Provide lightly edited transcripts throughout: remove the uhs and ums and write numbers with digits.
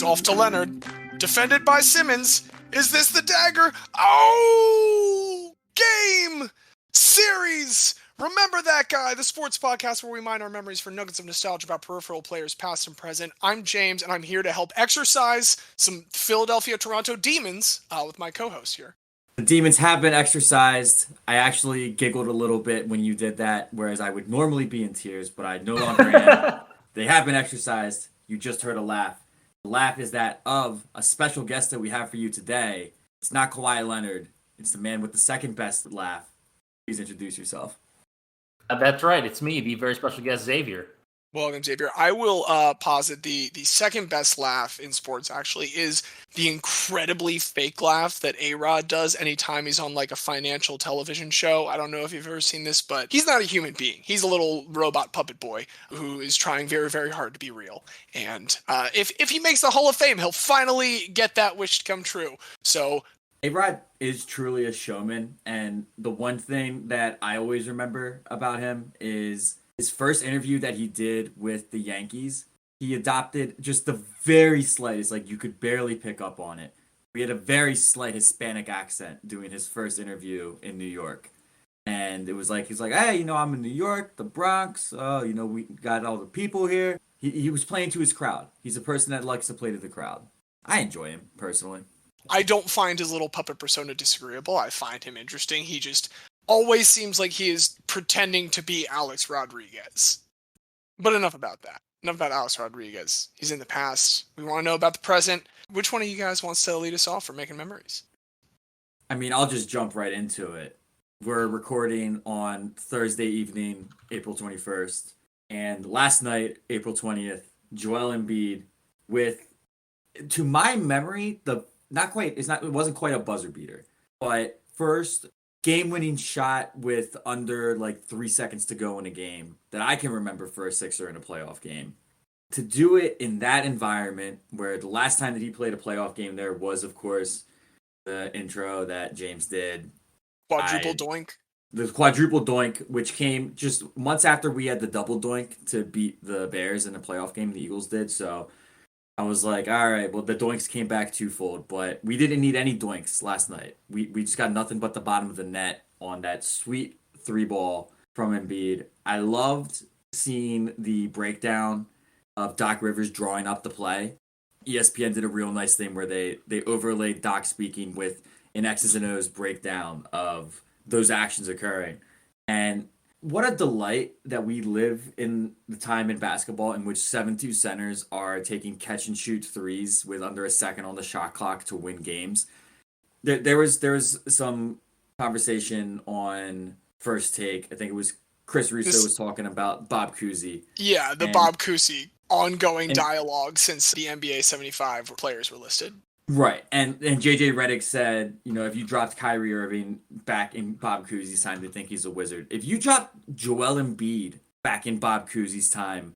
off to Leonard. Defended by Simmons. Is this the dagger? Oh! Game! Series! Remember That Guy, the sports podcast where we mine our memories for nuggets of nostalgia about peripheral players past and present. I'm James, and I'm here to help exercise some Philadelphia-Toronto demons with my co-host here. The demons have been exercised. I actually giggled a little bit when you did that, whereas I would normally be in tears, but I no longer am. They have been exercised. You just heard a laugh. The laugh is that of a special guest that we have for you today. It's not Kawhi Leonard. It's the man with the second best laugh. Please introduce yourself. That's right. It's me, the very special guest Xavier. Welcome, Xavier. I will posit the second best laugh in sports, actually, is the incredibly fake laugh that A-Rod does anytime he's on, like, a financial television show. I don't know if you've ever seen this, but he's not a human being. He's a little robot puppet boy who is trying very, very hard to be real. And if he makes the Hall of Fame, he'll finally get that wish to come true. So A-Rod is truly a showman, and the one thing that I always remember about him is his first interview that he did with the Yankees. He adopted just the very slightest, like you could barely pick up on it. He had a very slight Hispanic accent doing his first interview in New York. And it was like, he's like, hey, I'm in New York, the Bronx, we got all the people here. He was playing to his crowd. He's a person that likes to play to the crowd. I enjoy him, personally. I don't find his little puppet persona disagreeable. I find him interesting. He just always seems like he is pretending to be Alex Rodriguez. But enough about that. Enough about Alex Rodriguez. He's in the past. We want to know about the present. Which one of you guys wants to lead us off for making memories? I mean, I'll just jump right into it. We're recording on Thursday evening, April 21st. And last night, April 20th, Joel Embiid with, to my memory, it wasn't quite a buzzer beater. But first game-winning shot with under 3 seconds to go in a game that I can remember for a Sixer in a playoff game. To do it in that environment, where the last time that he played a playoff game there was, of course, the intro that James did. Quadruple doink. The quadruple doink, which came just months after we had the double doink to beat the Bears in a playoff game, the Eagles did, so I was like, all right, well, the doinks came back twofold, but we didn't need any doinks last night. We just got nothing but the bottom of the net on that sweet 3-ball from Embiid. I loved seeing the breakdown of Doc Rivers drawing up the play. ESPN did a real nice thing where they overlaid Doc speaking with an X's and O's breakdown of those actions occurring. And what a delight that we live in the time in basketball in which 7-2 centers are taking catch-and-shoot threes with under a second on the shot clock to win games. There was some conversation on First Take. I think it was Chris Russo was talking about Bob Cousy. Yeah, Bob Cousy ongoing dialogue since the NBA 75 players were listed. Right, and JJ Redick said, if you dropped Kyrie Irving back in Bob Cousy's time, they think he's a wizard. If you drop Joel Embiid back in Bob Cousy's time,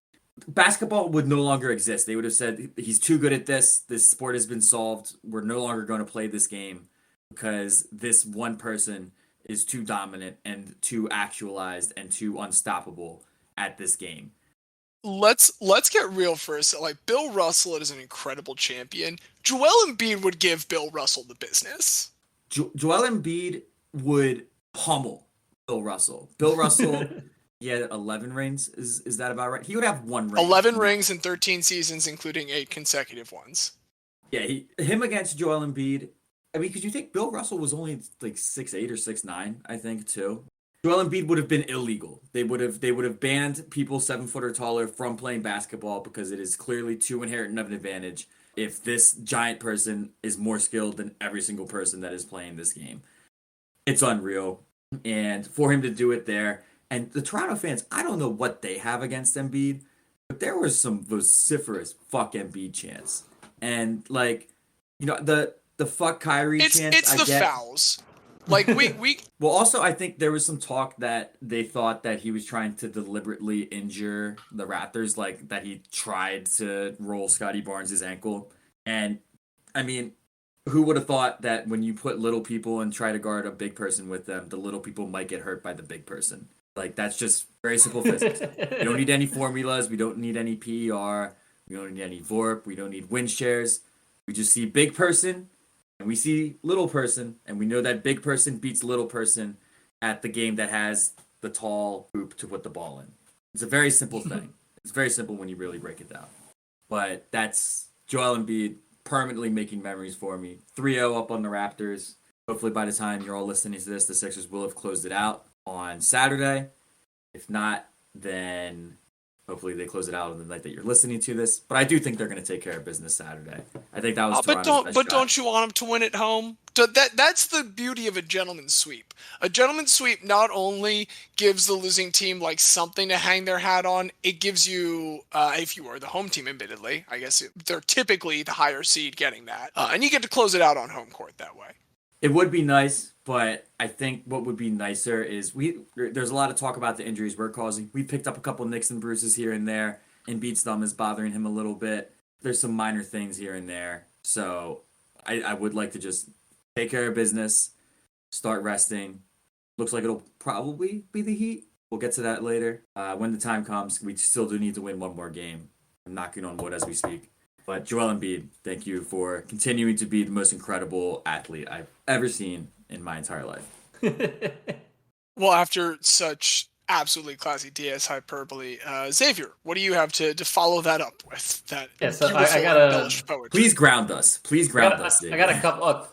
basketball would no longer exist. They would have said, he's too good at this. This sport has been solved. We're no longer going to play this game because this one person is too dominant and too actualized and too unstoppable at this game. Let's get real for a second. Bill Russell is an incredible champion. Joel Embiid would give Bill Russell the business. Joel Embiid would pummel Bill Russell. Bill Russell, he had 11 rings. Is that about right? He would have 1 ring. 11 rings in 13 seasons, including 8 consecutive ones. Yeah, him against Joel Embiid. I mean, because you think Bill Russell was only 6'8" or 6'9", I think, too. Joel Embiid would have been illegal. They would have banned people 7 foot or taller from playing basketball because it is clearly too inherent of an advantage if this giant person is more skilled than every single person that is playing this game. It's unreal. And for him to do it there, and the Toronto fans, I don't know what they have against Embiid, but there was some vociferous fuck Embiid chants. And the fuck Kyrie chants. It's the fouls. We Well, also, I think there was some talk that they thought that he was trying to deliberately injure the Raptors, that he tried to roll Scotty Barnes' ankle. And, I mean, who would have thought that when you put little people and try to guard a big person with them, the little people might get hurt by the big person? That's just very simple physics. We don't need any formulas. We don't need any PER. We don't need any VORP. We don't need wind shares. We just see big person and we see little person, and we know that big person beats little person at the game that has the tall hoop to put the ball in. It's a very simple thing. It's very simple when you really break it down. But that's Joel Embiid permanently making memories for me. 3-0 up on the Raptors. Hopefully by the time you're all listening to this, the Sixers will have closed it out on Saturday. If not, then hopefully they close it out on the night that you're listening to this. But I do think they're going to take care of business Saturday. I think that was Toronto's best shot. Don't you want them to win at home? That's the beauty of a gentleman's sweep. A gentleman's sweep not only gives the losing team like something to hang their hat on, it gives you, if you are the home team, admittedly, I guess they're typically the higher seed getting that, and you get to close it out on home court that way. It would be nice, but I think what would be nicer is there's a lot of talk about the injuries we're causing. We picked up a couple nicks and bruises here and there. Embiid's thumb is bothering him a little bit. There's some minor things here and there. So I would like to just take care of business, start resting. Looks like it'll probably be the Heat. We'll get to that later. When the time comes, we still do need to win one more game. I'm knocking on wood as we speak. But Joel Embiid, thank you for continuing to be the most incredible athlete I've ever seen in my entire life. Well, after such absolutely classy Diaz hyperbole, Xavier, what do you have to follow that up with? That so I got poetry? Please ground us. I got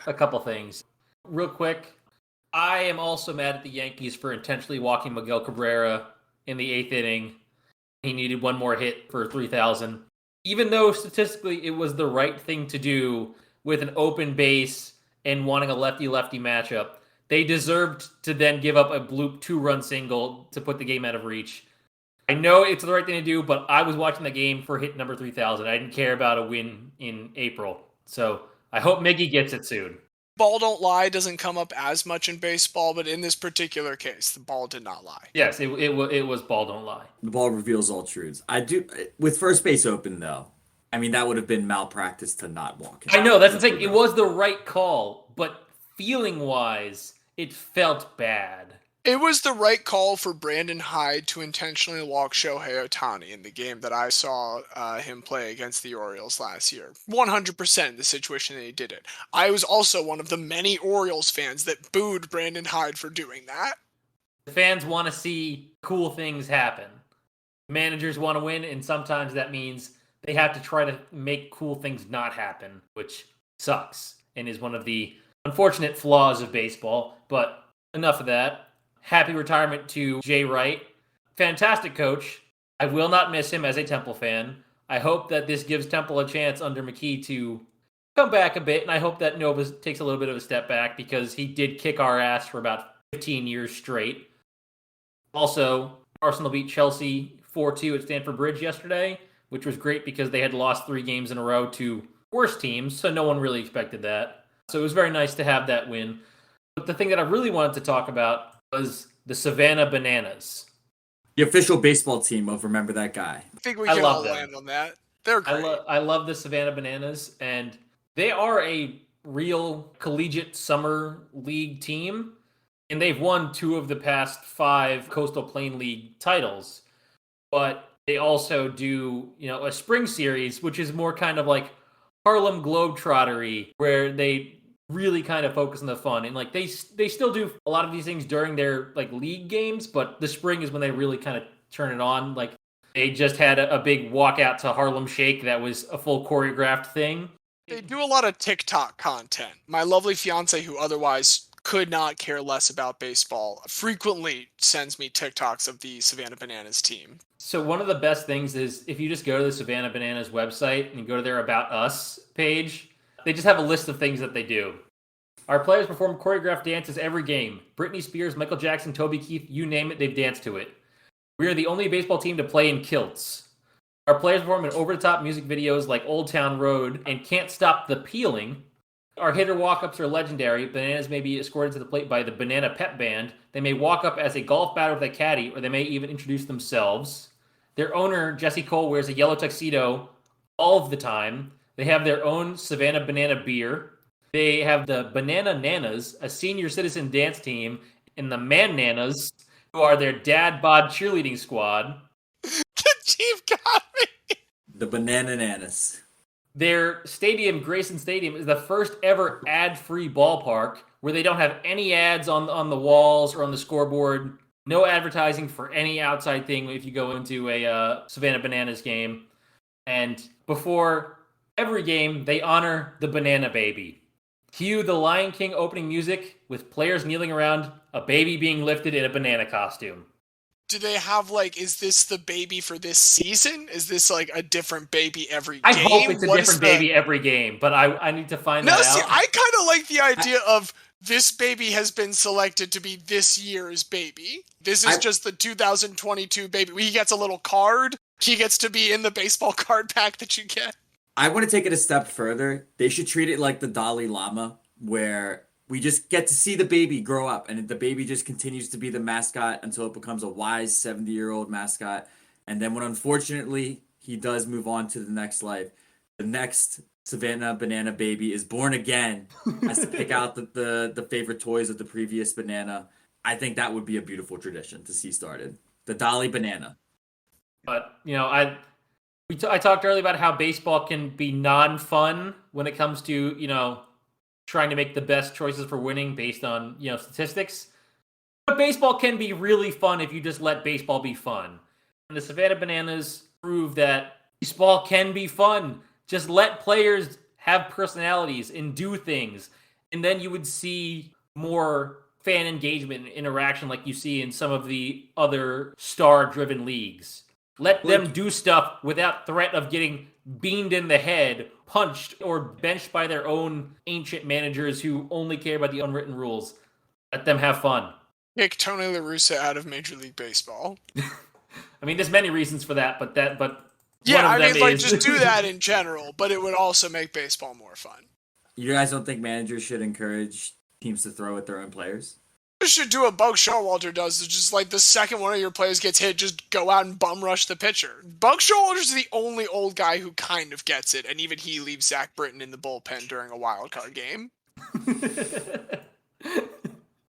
a couple things. Real quick, I am also mad at the Yankees for intentionally walking Miguel Cabrera in the 8th inning. He needed one more hit for 3,000. Even though statistically it was the right thing to do with an open base and wanting a lefty-lefty matchup, they deserved to then give up a bloop 2-run single to put the game out of reach. I know it's the right thing to do, but I was watching the game for hit number 3,000. I didn't care about a win in April. So I hope Miggy gets it soon. Ball don't lie doesn't come up as much in baseball, but in this particular case, the ball did not lie. Yes, it was ball don't lie. The ball reveals all truths. I do with first base open though. I mean, that would have been malpractice to not walk him. I know, that's the thing. It was the right call, but feeling-wise, it felt bad. It was the right call for Brandon Hyde to intentionally walk Shohei Ohtani in the game that I saw him play against the Orioles last year. 100% in the situation that he did it. I was also one of the many Orioles fans that booed Brandon Hyde for doing that. The fans want to see cool things happen. Managers want to win, and sometimes that means they have to try to make cool things not happen, which sucks and is one of the unfortunate flaws of baseball. But enough of that. Happy retirement to Jay Wright. Fantastic coach. I will not miss him as a Temple fan. I hope that this gives Temple a chance under McKee to come back a bit, and I hope that Nova takes a little bit of a step back because he did kick our ass for about 15 years straight. Also, Arsenal beat Chelsea 4-2 at Stamford Bridge yesterday, which was great because they had lost 3 games in a row to worse teams, so no one really expected that. So it was very nice to have that win. But the thing that I really wanted to talk about was the Savannah Bananas. The official baseball team of Remember That Guy. I think we can all land on that. They're great. I love the Savannah Bananas, and they are a real collegiate summer league team, and they've won 2 of the past 5 Coastal Plain League titles. But they also do, a spring series, which is more kind of like Harlem Globetrottery, where they really kind of focus on the fun. And they still do a lot of these things during their league games, but the spring is when they really kind of turn it on. They just had a big walkout to Harlem Shake that was a full choreographed thing. They do a lot of TikTok content. My lovely fiance, who otherwise could not care less about baseball, frequently sends me TikToks of the Savannah Bananas team. So one of the best things is if you just go to the Savannah Bananas website and you go to their About Us page, they just have a list of things that they do. Our players perform choreographed dances every game. Britney Spears, Michael Jackson, Toby Keith, you name it, they've danced to it. We are the only baseball team to play in kilts. Our players perform in over-the-top music videos like Old Town Road and Can't Stop the Peeling. Our hitter walk-ups are legendary. Bananas may be escorted to the plate by the Banana Pep Band. They may walk up as a golf batter with a caddy, or they may even introduce themselves. Their owner, Jesse Cole, wears a yellow tuxedo all of the time. They have their own Savannah Banana beer. They have the Banana Nanas, a senior citizen dance team, and the Man Nanas, who are their dad bod cheerleading squad. The chief got me. The Banananas. Their stadium, Grayson Stadium, is the first ever ad-free ballpark where they don't have any ads on the walls or on the scoreboard. No advertising for any outside thing if you go into a Savannah Bananas game. And before every game, they honor the Banana Baby. Cue the Lion King opening music with players kneeling around a baby being lifted in a banana costume. Do they have, like, is this the baby for this season? Is this, like, a different baby every game? I hope it's a different baby every game, but I need to find that out. See, I kind of like the idea of this baby has been selected to be this year's baby. This is just the 2022 baby. He gets a little card. He gets to be in the baseball card pack that you get. I want to take it a step further. They should treat it like the Dalai Lama, where we just get to see the baby grow up, and the baby just continues to be the mascot until it becomes a wise 70-year-old mascot. And then when, unfortunately, he does move on to the next life, the next Savannah Banana Baby is born again, has to pick out the favorite toys of the previous banana. I think that would be a beautiful tradition to see started. The Dalai Banana. But, I talked earlier about how baseball can be non-fun when it comes to, trying to make the best choices for winning based on, statistics. But baseball can be really fun if you just let baseball be fun. And the Savannah Bananas prove that baseball can be fun. Just let players have personalities and do things. And then you would see more fan engagement and interaction like you see in some of the other star-driven leagues. Let them do stuff without threat of getting beamed in the head, punched, or benched by their own ancient managers who only care about the unwritten rules. Let them have fun. Kick Tony La Russa out of Major League Baseball. I mean, there's many reasons for that, but yeah, I mean, just do that in general, but it would also make baseball more fun. You guys don't think managers should encourage teams to throw at their own players? You should do what Buck Showalter does. It's just like the second one of your players gets hit, just go out and bum rush the pitcher. Buck Showalter's the only old guy who kind of gets it, and even he leaves Zach Britton in the bullpen during a wild card game.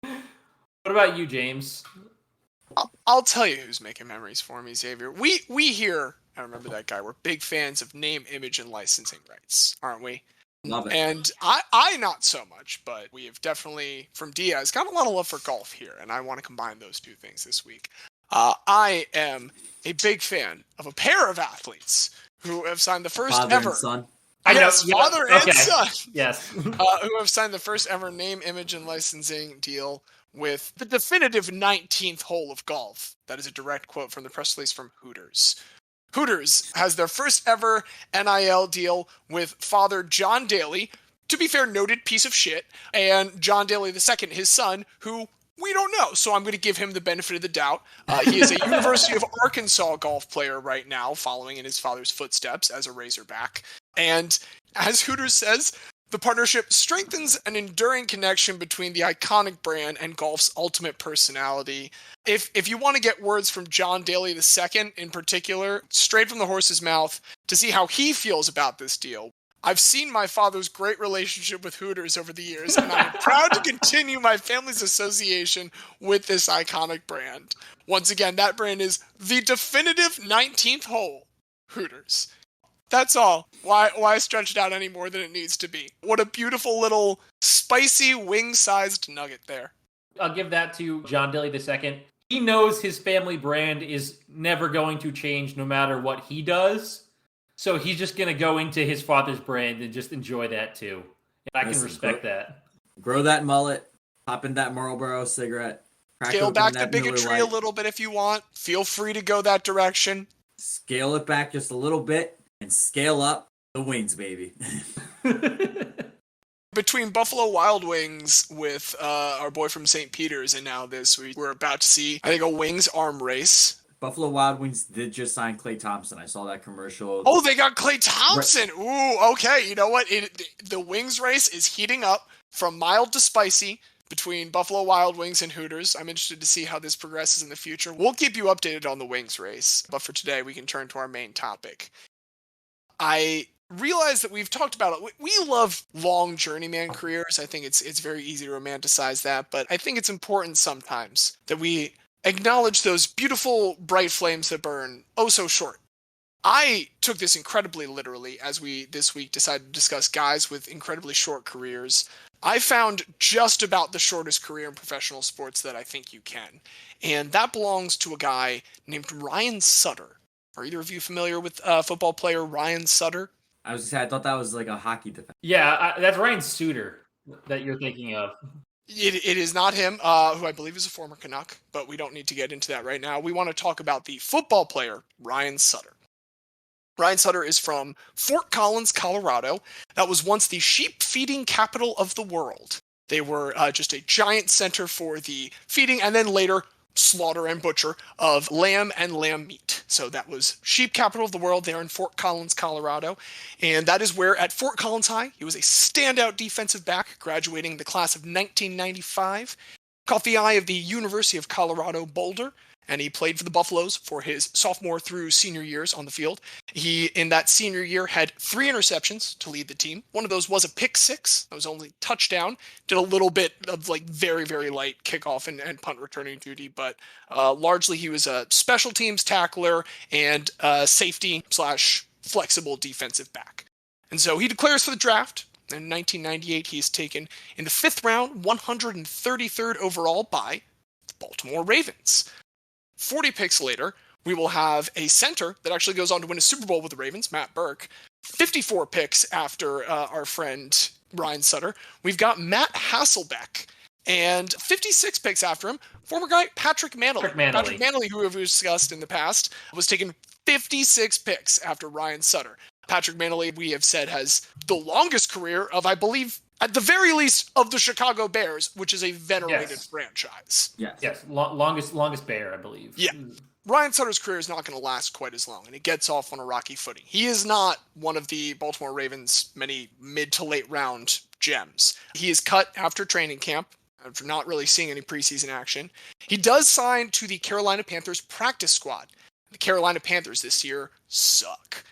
What about you, James? I'll tell you who's making memories for me, Xavier. We here, I remember that guy, we're big fans of name, image, and licensing rights, aren't we? Love it. And I not so much, but we have definitely, from Diaz, got a lot of love for golf here, and I want to combine those two things this week. I am a big fan of a pair of athletes who have signed the first father ever... and son. Father and son. Yes. Who have signed the first ever name, image, and licensing deal with the definitive 19th hole of golf. That is a direct quote from the press release from Hooters. Hooters has their first ever NIL deal with father John Daly, to be fair, noted piece of shit, and John Daly II, his son, who we don't know, so I'm going to give him the benefit of the doubt. He is a University of Arkansas golf player right now, following in his father's footsteps as a Razorback. And as Hooters says, the partnership strengthens an enduring connection between the iconic brand and golf's ultimate personality. If you want to get words from John Daly II in particular, straight from the horse's mouth, to see how he feels about this deal, I've seen my father's great relationship with Hooters over the years, and I'm proud to continue my family's association with this iconic brand. Once again, that brand is the definitive 19th hole, Hooters. That's all. Why stretch it out any more than it needs to be? What a beautiful little spicy wing-sized nugget there. I'll give that to John Daly II. He knows his family brand is never going to change no matter what he does. So he's just going to go into his father's brand and just enjoy that too. And I can respect that. Grow that mullet, pop in that Marlboro cigarette. Scale back the bigotry a little bit if you want. Feel free to go that direction. Scale it back just a little bit. And scale up the wings, baby. Between Buffalo Wild Wings with our boy from St. Peter's and now this, we're about to see, I think, a Wings arm race. Buffalo Wild Wings did just sign Klay Thompson. I saw that commercial. Oh, they got Klay Thompson. Ooh, okay. You know what? The Wings race is heating up from mild to spicy between Buffalo Wild Wings and Hooters. I'm interested to see how this progresses in the future. We'll keep you updated on the Wings race. But for today, we can turn to our main topic. I realize that we've talked about it. We love long journeyman careers. I think it's very easy to romanticize that, but I think it's important sometimes that we acknowledge those beautiful bright flames that burn oh so short I took this incredibly literally as we this week decided to discuss guys with incredibly short careers. I found just about the shortest career in professional sports that I think you can. And that belongs to a guy named Ryan Sutter. Are either of you familiar with football player Ryan Sutter? I was just saying, I thought that was like a hockey defense. Yeah, that's Ryan Sutter that you're thinking of. It is not him, who I believe is a former Canuck, but we don't need to get into that right now. We want to talk about the football player Ryan Sutter. Ryan Sutter is from Fort Collins, Colorado. That was once the sheep feeding capital of the world. They were just a giant center for the feeding and then later slaughter and butcher of lamb and lamb meat. So that was sheep capital of the world there in Fort Collins, Colorado. And that is where at Fort Collins High, he was a standout defensive back, graduating the class of 1995. Caught the eye of the University of Colorado Boulder, and he played for the Buffaloes for his sophomore through senior years on the field. He, in that senior year, had 3 interceptions to lead the team. One of those was a pick six. That was only touchdown. Did a little bit of like very, very light kickoff and punt returning duty, but largely he was a special teams tackler and safety / flexible defensive back. And so he declares for the draft. In 1998, he is taken in the 5th round, 133rd overall by the Baltimore Ravens. 40 picks later, we will have a center that actually goes on to win a Super Bowl with the Ravens, Matt Burke. 54 picks after our friend Ryan Sutter, we've got Matt Hasselbeck. And 56 picks after him, former guy Patrick Manley. Patrick Manley, who we've discussed in the past, was taken 56 picks after Ryan Sutter. Patrick Manley, we have said, has the longest career of, I believe, at the very least, of the Chicago Bears, which is a venerated franchise. Yes. Longest Bear, I believe. Yeah. Ryan Sutter's career is not going to last quite as long, and it gets off on a rocky footing. He is not one of the Baltimore Ravens' many mid to late round gems. He is cut after training camp, after not really seeing any preseason action. He does sign to the Carolina Panthers practice squad. The Carolina Panthers this year suck.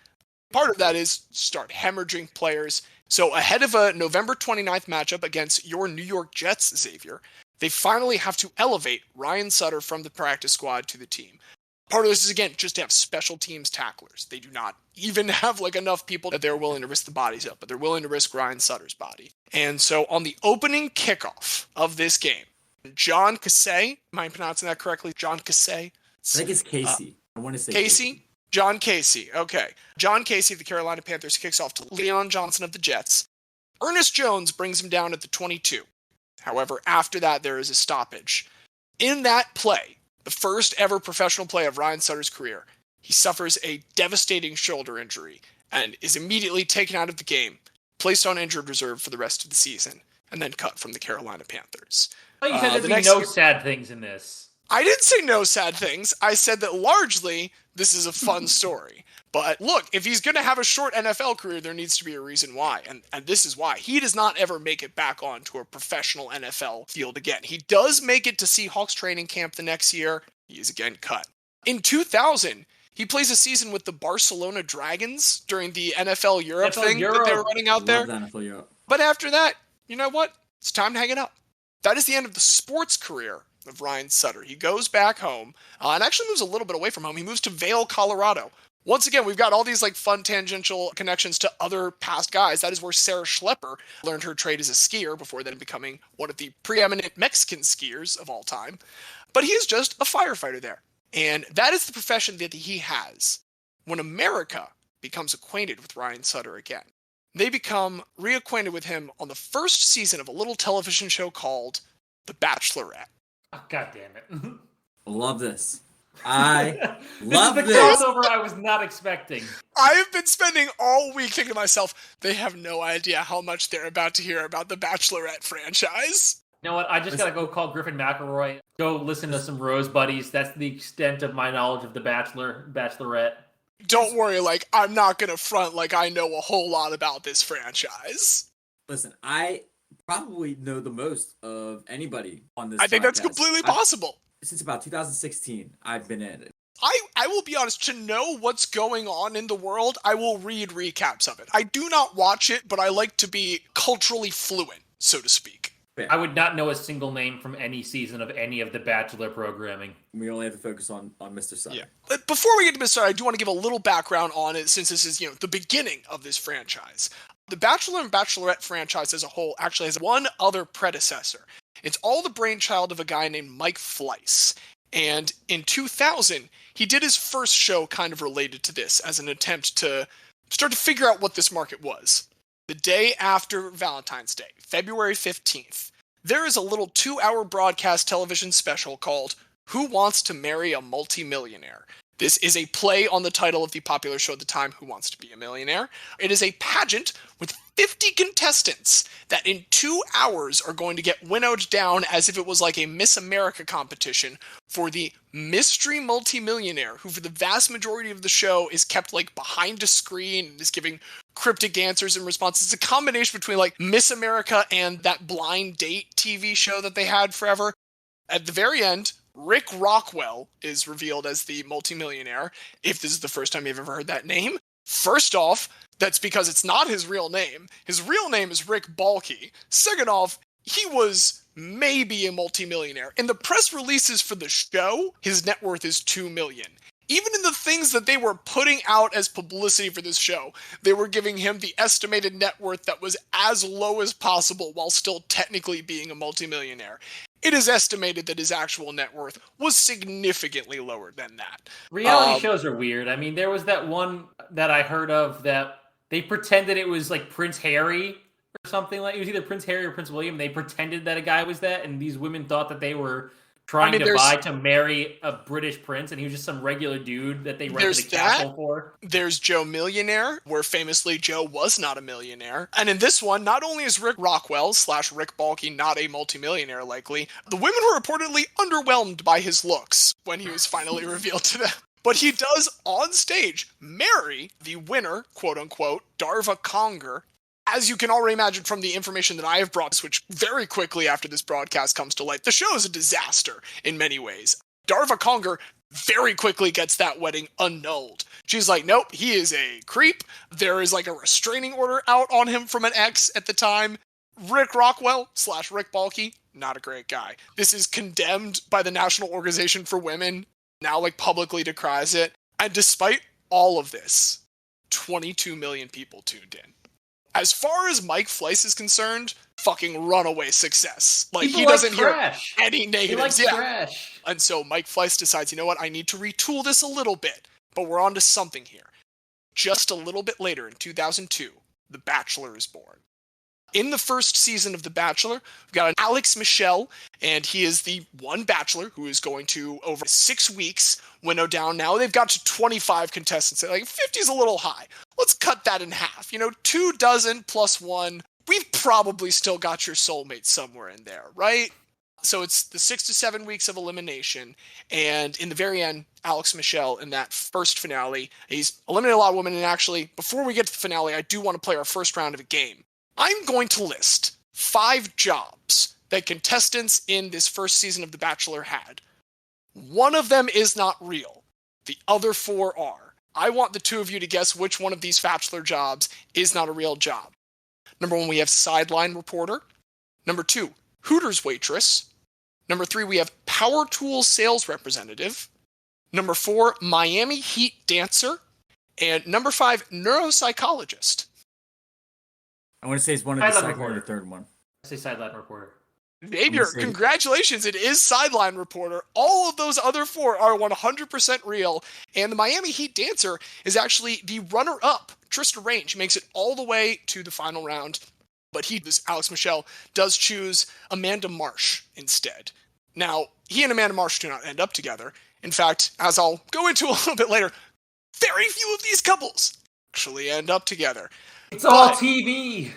Part of that is start hemorrhaging players. So ahead of a November 29th matchup against your New York Jets, Xavier, they finally have to elevate Ryan Sutter from the practice squad to the team. Part of this is, again, just to have special teams tacklers. They do not even have enough people that they're willing to risk the bodies of, but they're willing to risk Ryan Sutter's body. And so on the opening kickoff of this game, John Casey, am I pronouncing that correctly? John Casey? I think it's Casey. I want to say Casey? John Casey. Okay. John Casey of the Carolina Panthers kicks off to Leon Johnson of the Jets. Ernest Jones brings him down at the 22. However, after that, there is a stoppage. In that play, the first ever professional play of Ryan Sutter's career, he suffers a devastating shoulder injury and is immediately taken out of the game, placed on injured reserve for the rest of the season, and then cut from the Carolina Panthers. Oh, you said there'd be no sad things in this. I didn't say no sad things. I said that largely this is a fun story. But look, if he's going to have a short NFL career, there needs to be a reason why. And this is why. He does not ever make it back onto a professional NFL field again. He does make it to Seahawks training camp the next year. He is again cut. In 2000, he plays a season with the Barcelona Dragons during the NFL Europe that they were running out there. NFL Europe. But after that, you know what? It's time to hang it up. That is the end of the sports career of Ryan Sutter. He goes back home and actually moves a little bit away from home. He moves to Vail, Colorado. Once again, we've got all these fun tangential connections to other past guys. That is where Sarah Schlepper learned her trade as a skier before then becoming one of the preeminent Mexican skiers of all time. But he is just a firefighter there. And that is the profession that he has. When America becomes acquainted with Ryan Sutter again, they become reacquainted with him on the first season of a little television show called The Bachelorette. Oh, God damn it. Love this. I love this. This. Crossover I was not expecting. I have been spending all week thinking to myself, they have no idea how much they're about to hear about the Bachelorette franchise. You know what? I just got to go call Griffin McElroy. Go listen to some Rose Buddies. That's the extent of my knowledge of the Bachelorette. Don't worry, I'm not going to front I know a whole lot about this franchise. Listen, I probably know the most of anybody on this I think that's completely possible. Since about 2016, I've been in it. I will be honest, to know what's going on in the world, I will read recaps of it. I do not watch it, but I like to be culturally fluent, so to speak. Yeah. I would not know a single name from any season of any of the Bachelor programming. We only have to focus on Mr. Sutter. Yeah. But before we get to Mr. Sutter, I do want to give a little background on it since this is, the beginning of this franchise. The Bachelor and Bachelorette franchise as a whole actually has one other predecessor. It's all the brainchild of a guy named Mike Fleiss. And in 2000, he did his first show kind of related to this as an attempt to start to figure out what this market was. The day after Valentine's Day, February 15th, there is a little 2-hour broadcast television special called Who Wants to Marry a Multimillionaire? This is a play on the title of the popular show at the time, Who Wants to Be a Millionaire? It is a pageant with 50 contestants that in 2 hours are going to get winnowed down as if it was like a Miss America competition for the mystery multimillionaire, who for the vast majority of the show is kept like behind a screen and is giving cryptic answers and responses. It's a combination between like Miss America and that Blind Date TV show that they had forever. At the very end, Rick Rockwell is revealed as the multimillionaire, if this is the first time you've ever heard that name. First off, that's because it's not his real name. His real name is Rick Balke. Second off, he was maybe a multimillionaire. In the press releases for the show, his net worth is $2 million. Even in the things that they were putting out as publicity for this show, they were giving him the estimated net worth that was as low as possible while still technically being a multimillionaire. It is estimated that his actual net worth was significantly lower than that. Reality shows are weird. I mean, there was that one that I heard of that they pretended it was like Prince Harry or something like it was either Prince Harry or Prince William. They pretended that a guy was that, and these women thought that they were trying to buy to marry a British prince, and he was just some regular dude that they rented a castle for. There's Joe Millionaire, where famously Joe was not a millionaire. And in this one, not only is Rick Rockwell / Rick Balke not a multimillionaire likely, the women were reportedly underwhelmed by his looks when he was finally revealed to them. But he does, on stage, marry the winner, quote-unquote, Darva Conger. As you can already imagine from the information that I have brought, which very quickly after this broadcast comes to light, the show is a disaster in many ways. Darva Conger very quickly gets that wedding annulled. She's like, nope, he is a creep. There is like a restraining order out on him from an ex at the time. Rick Rockwell / Rick Balke, not a great guy. This is condemned by the National Organization for Women, now like publicly decries it. And despite all of this, 22 million people tuned in. As far as Mike Fleiss is concerned, fucking runaway success. Like, people he doesn't like hear any negatives. He likes trash. And so Mike Fleiss decides, you know what, I need to retool this a little bit. But we're on to something here. Just a little bit later, in 2002, The Bachelor is born. In the first season of The Bachelor, we've got Alex Michel, and he is the one bachelor who is going to, over 6 weeks, winnow down. Now they've got to 25 contestants. Like, 50 is a little high. Let's cut that in half. 2 dozen plus 1. We've probably still got your soulmate somewhere in there, right? So it's the 6 to 7 weeks of elimination. And in the very end, Alex Michel, in that first finale, he's eliminated a lot of women. And actually, before we get to the finale, I do want to play our first round of a game. I'm going to list 5 jobs that contestants in this first season of The Bachelor had. One of them is not real. The other 4 are. I want the 2 of you to guess which one of these Bachelor jobs is not a real job. Number 1, we have sideline reporter. Number 2, Hooters waitress. Number 3, we have power tools sales representative. Number 4, Miami Heat dancer. And number 5, neuropsychologist. I want to say it's one of the second or the third one. I say sideline reporter. Xavier, congratulations. It is sideline reporter. All of those other 4 are 100% real. And the Miami Heat dancer is actually the runner-up, Trista Rain. She makes it all the way to the final round. But Alex Michel, does choose Amanda Marsh instead. Now, he and Amanda Marsh do not end up together. In fact, as I'll go into a little bit later, very few of these couples actually end up together. It's all TV.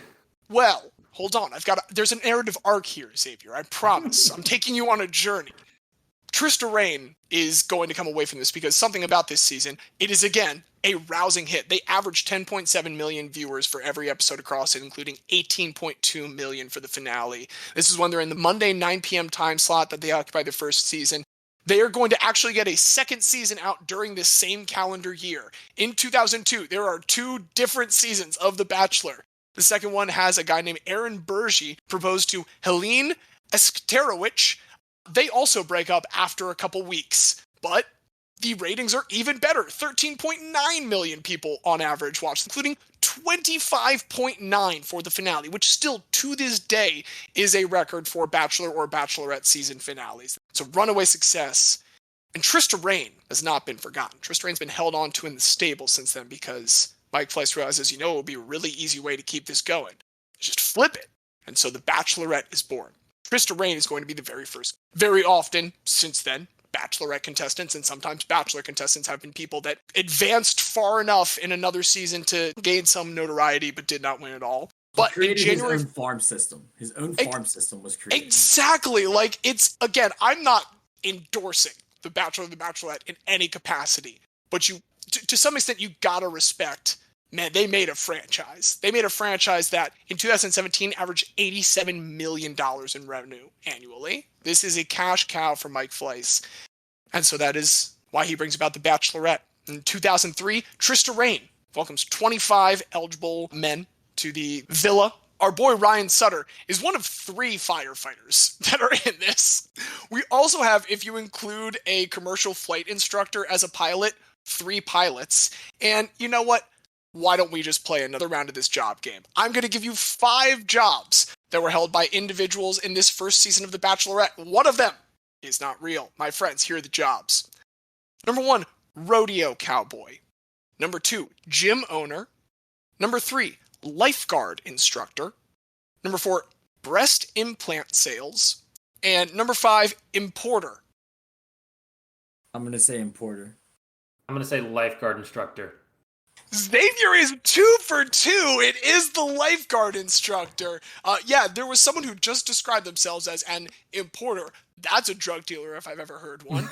Well, hold on. There's a narrative arc here, Xavier. I promise. I'm taking you on a journey. Trista Rain is going to come away from this because something about this season, it is again a rousing hit. They averaged 10.7 million viewers for every episode across it, including 18.2 million for the finale. This is when they're in the Monday 9 p.m. time slot that they occupy the first season. They are going to actually get a second season out during this same calendar year. In 2002, there are 2 different seasons of The Bachelor. The second one has a guy named Aaron Berge propose to Helene Eskerowicz. They also break up after a couple weeks, but the ratings are even better. 13.9 million people on average watched, including 25.9 for the finale, which still to this day is a record for Bachelor or Bachelorette season finales. So runaway success. And Trista Rain has not been forgotten. Trista Rain's been held on to in the stable since then because Mike Fleiss realizes, it would be a really easy way to keep this going. Just flip it. And so the Bachelorette is born. Trista Rain is going to be the very first. Very often, since then, Bachelorette contestants and sometimes Bachelor contestants have been people that advanced far enough in another season to gain some notoriety but did not win at all. But in January, his own farm system. His own farm system was created. Exactly. Like, it's, again, I'm not endorsing The Bachelor or The Bachelorette in any capacity, but you, to some extent, you gotta respect, man, they made a franchise. They made a franchise that in 2017 averaged $87 million in revenue annually. This is a cash cow for Mike Fleiss. And so that is why he brings about The Bachelorette. In 2003, Trista Rain welcomes 25 eligible men to the villa. Our boy Ryan Sutter is one of 3 firefighters that are in this. We also have, if you include a commercial flight instructor as a pilot, 3 pilots. And you know what? Why don't we just play another round of this job game? I'm going to give you 5 jobs that were held by individuals in this first season of The Bachelorette. One of them is not real. My friends, here are the jobs. Number 1, rodeo cowboy. Number 2, gym owner. Number 3, lifeguard instructor. Number 4, breast implant sales. And number 5, importer. I'm going to say importer. I'm going to say lifeguard instructor. Xavier is 2 for 2. It is the lifeguard instructor. Yeah, there was someone who just described themselves as an importer. That's a drug dealer if I've ever heard one.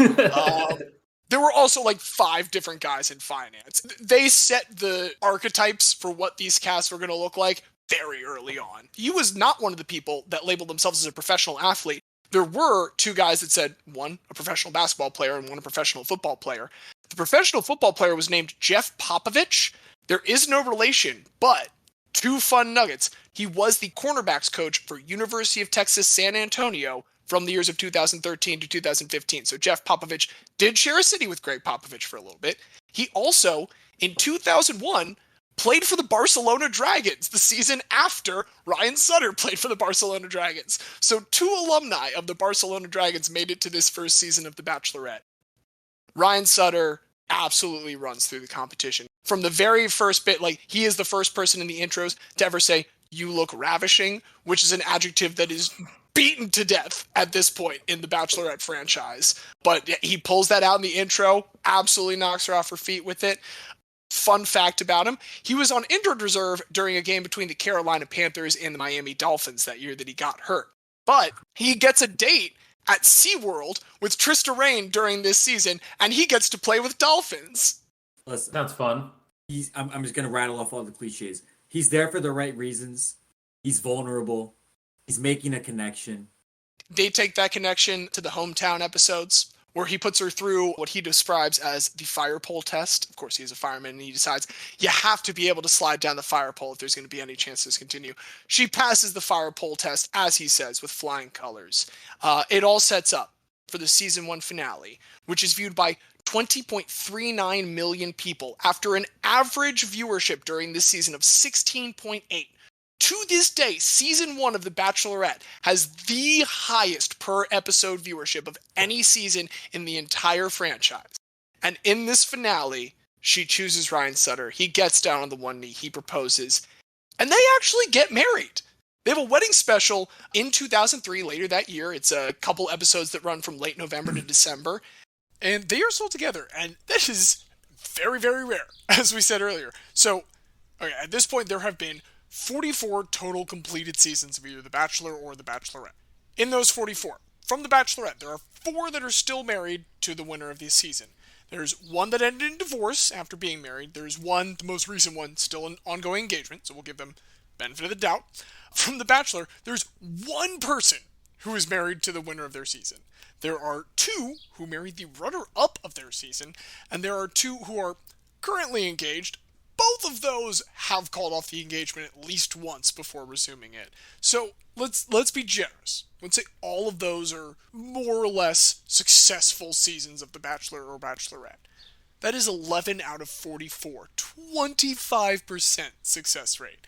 There were also like 5 different guys in finance. They set the archetypes for what these casts were going to look like very early on. He was not one of the people that labeled themselves as a professional athlete. There were 2 guys that said, one a professional basketball player and one a professional football player. The professional football player was named Jeff Popovich. There is no relation, but 2 fun nuggets. He was the cornerbacks coach for University of Texas San Antonio from the years of 2013 to 2015. So Jeff Popovich did share a city with Greg Popovich for a little bit. He also, in 2001, played for the Barcelona Dragons the season after Ryan Sutter played for the Barcelona Dragons. So 2 alumni of the Barcelona Dragons made it to this first season of The Bachelorette. Ryan Sutter absolutely runs through the competition. From the very first bit, like, he is the first person in the intros to ever say, "You look ravishing," which is an adjective that is beaten to death at this point in the Bachelorette franchise. But he pulls that out in the intro, absolutely knocks her off her feet with it. Fun fact about him, he was on injured reserve during a game between the Carolina Panthers and the Miami Dolphins that year that he got hurt. But he gets a date at SeaWorld with Trista Rain during this season, and he gets to play with dolphins. Listen, Sounds fun. I'm just going to rattle off all the cliches. He's there for the right reasons. He's vulnerable. He's making a connection. They take that connection to the hometown episodes, where he puts her through what he describes as the fire pole test. Of course, he's a fireman, and he decides you have to be able to slide down the fire pole if there's going to be any chance to continue. She passes the fire pole test, as he says, with flying colors. It all sets up for the season 1 finale, which is viewed by 20.39 million people after an average viewership during this season of 16.8. To this day, season 1 of The Bachelorette has the highest per episode viewership of any season in the entire franchise. And in this finale, she chooses Ryan Sutter. He gets down on the one knee. He proposes. And they actually get married. They have a wedding special in 2003, later that year. It's a couple episodes that run from late November to December. And they are still together. And this is very, very rare, as we said earlier. So, okay, at this point, there have been 44 total completed seasons of either The Bachelor or The Bachelorette. In those 44, from The Bachelorette, there are 4 that are still married to the winner of this season. There's 1 that ended in divorce after being married. There's 1, the most recent one, still an ongoing engagement, so we'll give them benefit of the doubt. From The Bachelor, there's 1 person who is married to the winner of their season. There are 2 who married the runner-up of their season, and there are 2 who are currently engaged, both of those have called off the engagement at least once before resuming it. So let's be generous. Let's say all of those are more or less successful seasons of The Bachelor or Bachelorette. That is 11 out of 44, 25% success rate.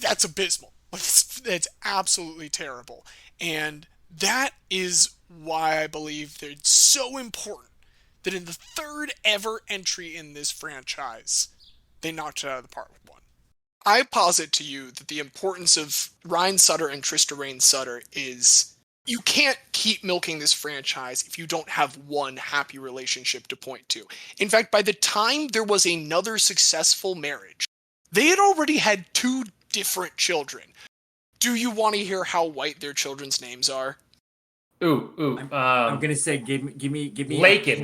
That's abysmal. It's absolutely terrible. And that is why I believe that it's so important that in the third ever entry in this franchise, they knocked it out of the park with one. I posit to you that the importance of Ryan Sutter and Trista Rayne Sutter is you can't keep milking this franchise if you don't have one happy relationship to point to. In fact, by the time there was another successful marriage, they had already had 2 different children. Do you want to hear how white their children's names are? I'm gonna say give me Lakin.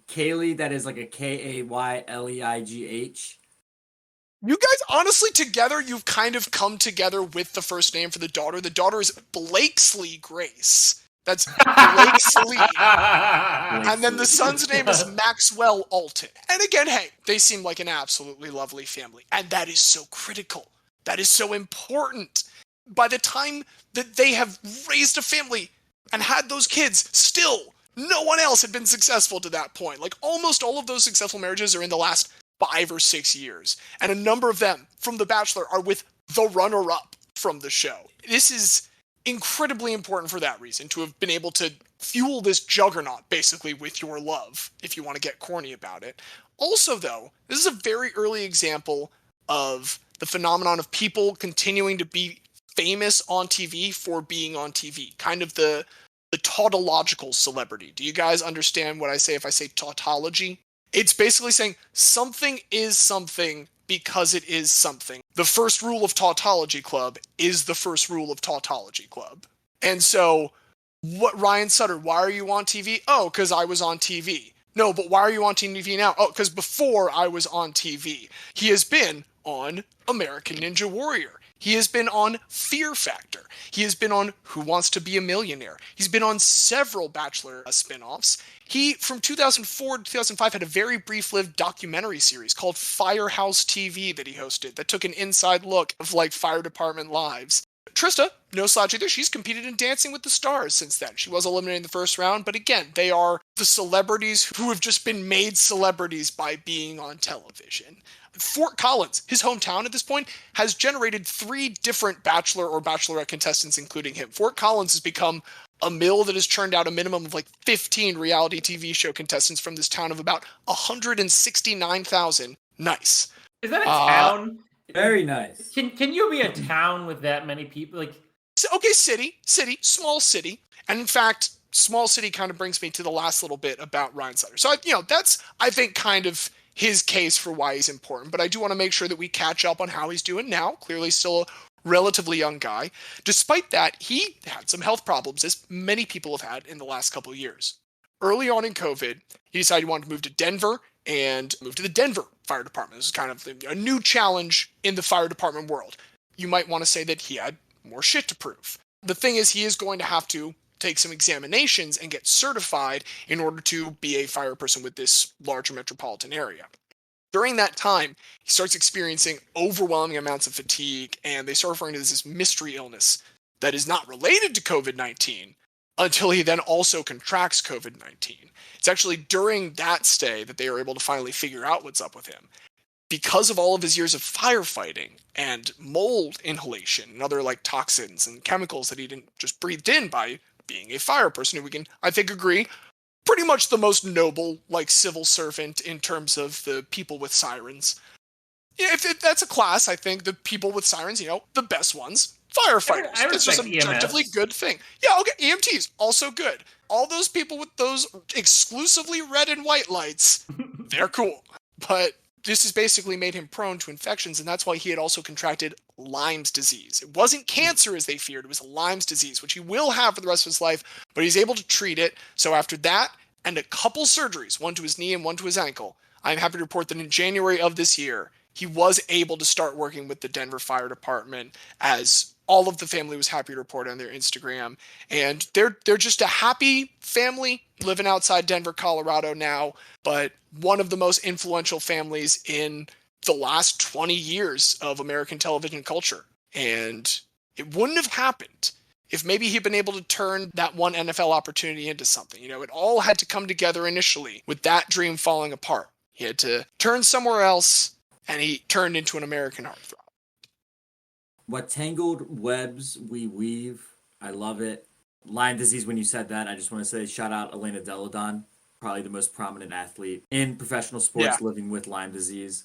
Kaylee. That is like a Kayleigh. You guys, honestly, together, you've kind of come together with the first name for the daughter. The daughter is Blakesley Grace. That's Blakesley. And then the son's name is Maxwell Alton. And again, hey, they seem like an absolutely lovely family. And that is so critical. That is so important. By the time that they have raised a family and had those kids, still, no one else had been successful to that point. Like, almost all of those successful marriages are in the last 5 or 6 years. And a number of them from The Bachelor are with the runner-up from the show. This is incredibly important for that reason, to have been able to fuel this juggernaut, basically, with your love, if you want to get corny about it. Also, though, this is a very early example of the phenomenon of people continuing to be famous on TV for being on TV. Kind of the tautological celebrity. Do you guys understand what I say if I say tautology? It's basically saying something is something because it is something. The first rule of Tautology Club is the first rule of Tautology Club. And so, what, Ryan Sutter, why are you on TV? Oh, because I was on TV. No, but why are you on TV now? Oh, because before I was on TV. He has been on American Ninja Warrior. He has been on Fear Factor. He has been on Who Wants to Be a Millionaire. He's been on several Bachelor spin-offs. He, from 2004 to 2005, had a very brief-lived documentary series called Firehouse TV that he hosted that took an inside look of, like, fire department lives. Trista, no slouch either. She's competed in Dancing with the Stars since then. She was eliminated in the first round, but again, they are the celebrities who have just been made celebrities by being on television. Fort Collins, his hometown at this point, has generated 3 different Bachelor or Bachelorette contestants, including him. Fort Collins has become a mill that has churned out a minimum of like 15 reality TV show contestants from this town of about 169,000. Nice. Is that a town? Very nice. Can you be a town with that many people? Like, okay, city, small city. And in fact, small city kind of brings me to the last little bit about Ryan Sutter. So, that's, I think, kind of his case for why he's important, but I do want to make sure that we catch up on how he's doing now. Clearly still a relatively young guy. Despite that, he had some health problems, as many people have had in the last couple of years. Early on in COVID, he decided he wanted to move to Denver and move to the Denver Fire Department. This is kind of a new challenge in the fire department world. You might want to say that he had more shit to prove. The thing is, he is going to have to take some examinations and get certified in order to be a fire person with this larger metropolitan area. During that time, he starts experiencing overwhelming amounts of fatigue, and they start referring to this mystery illness that is not related to COVID-19 until he then also contracts COVID-19. It's actually during that stay that they are able to finally figure out what's up with him. Because of all of his years of firefighting and mold inhalation and other like toxins and chemicals that he didn't just breathed in by being a fire person, who we can, I think, agree, pretty much the most noble, like, civil servant in terms of the people with sirens. Yeah, if that's a class, I think the people with sirens, the best ones, firefighters. That's just an objectively good thing. Yeah, okay, EMTs, also good. All those people with those exclusively red and white lights, they're cool. But this has basically made him prone to infections, and that's why he had also contracted Lyme's disease. It wasn't cancer as they feared, it was Lyme's disease, which he will have for the rest of his life, but he's able to treat it. So after that, and a couple surgeries, one to his knee and one to his ankle, I'm happy to report that in January of this year, he was able to start working with the Denver Fire Department, as all of the family was happy to report on their Instagram. And they're just a happy family living outside Denver, Colorado now, but one of the most influential families in the last 20 years of American television culture. And it wouldn't have happened if maybe he'd been able to turn that one NFL opportunity into something. It all had to come together initially with that dream falling apart. He had to turn somewhere else, and he turned into an American heartthrob. What tangled webs we weave. I love it. Lyme disease, when you said that, I just want to say shout out Elena Deladon, probably the most prominent athlete in professional sports living with Lyme disease.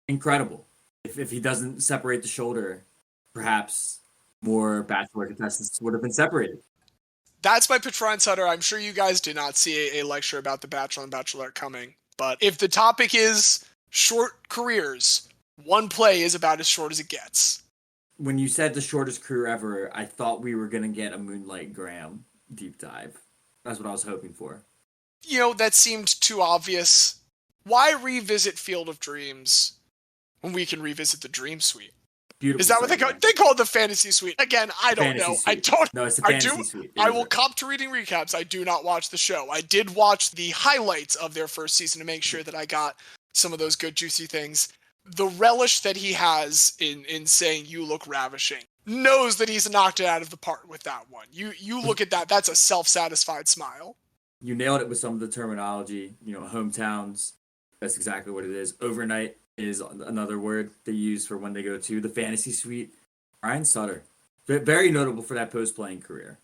Incredible. If he doesn't separate the shoulder, perhaps more Bachelor contestants would have been separated. That's my pitch, Ryan Sutter. I'm sure you guys did not see a lecture about the Bachelor and Bachelorette coming. But if the topic is short careers, one play is about as short as it gets. When you said the shortest career ever, I thought we were going to get a Moonlight Graham deep dive. That's what I was hoping for. That seemed too obvious. Why revisit Field of Dreams when we can revisit the Dream Suite? Beautiful. Is that what they call it? They call it the Fantasy Suite. Again, I don't Fantasy know. Suite. I don't. No, it's the Fantasy Suite. I will cop to reading recaps. I do not watch the show. I did watch the highlights of their first season to make sure that I got some of those good juicy things. The relish that he has in saying "you look ravishing" knows that he's knocked it out of the park with that one. You look at that. That's a self-satisfied smile. You nailed it with some of the terminology. Hometowns. That's exactly what it is. Overnight is another word they use for when they go to the Fantasy Suite. Ryan Sutter, very notable for that post-playing career.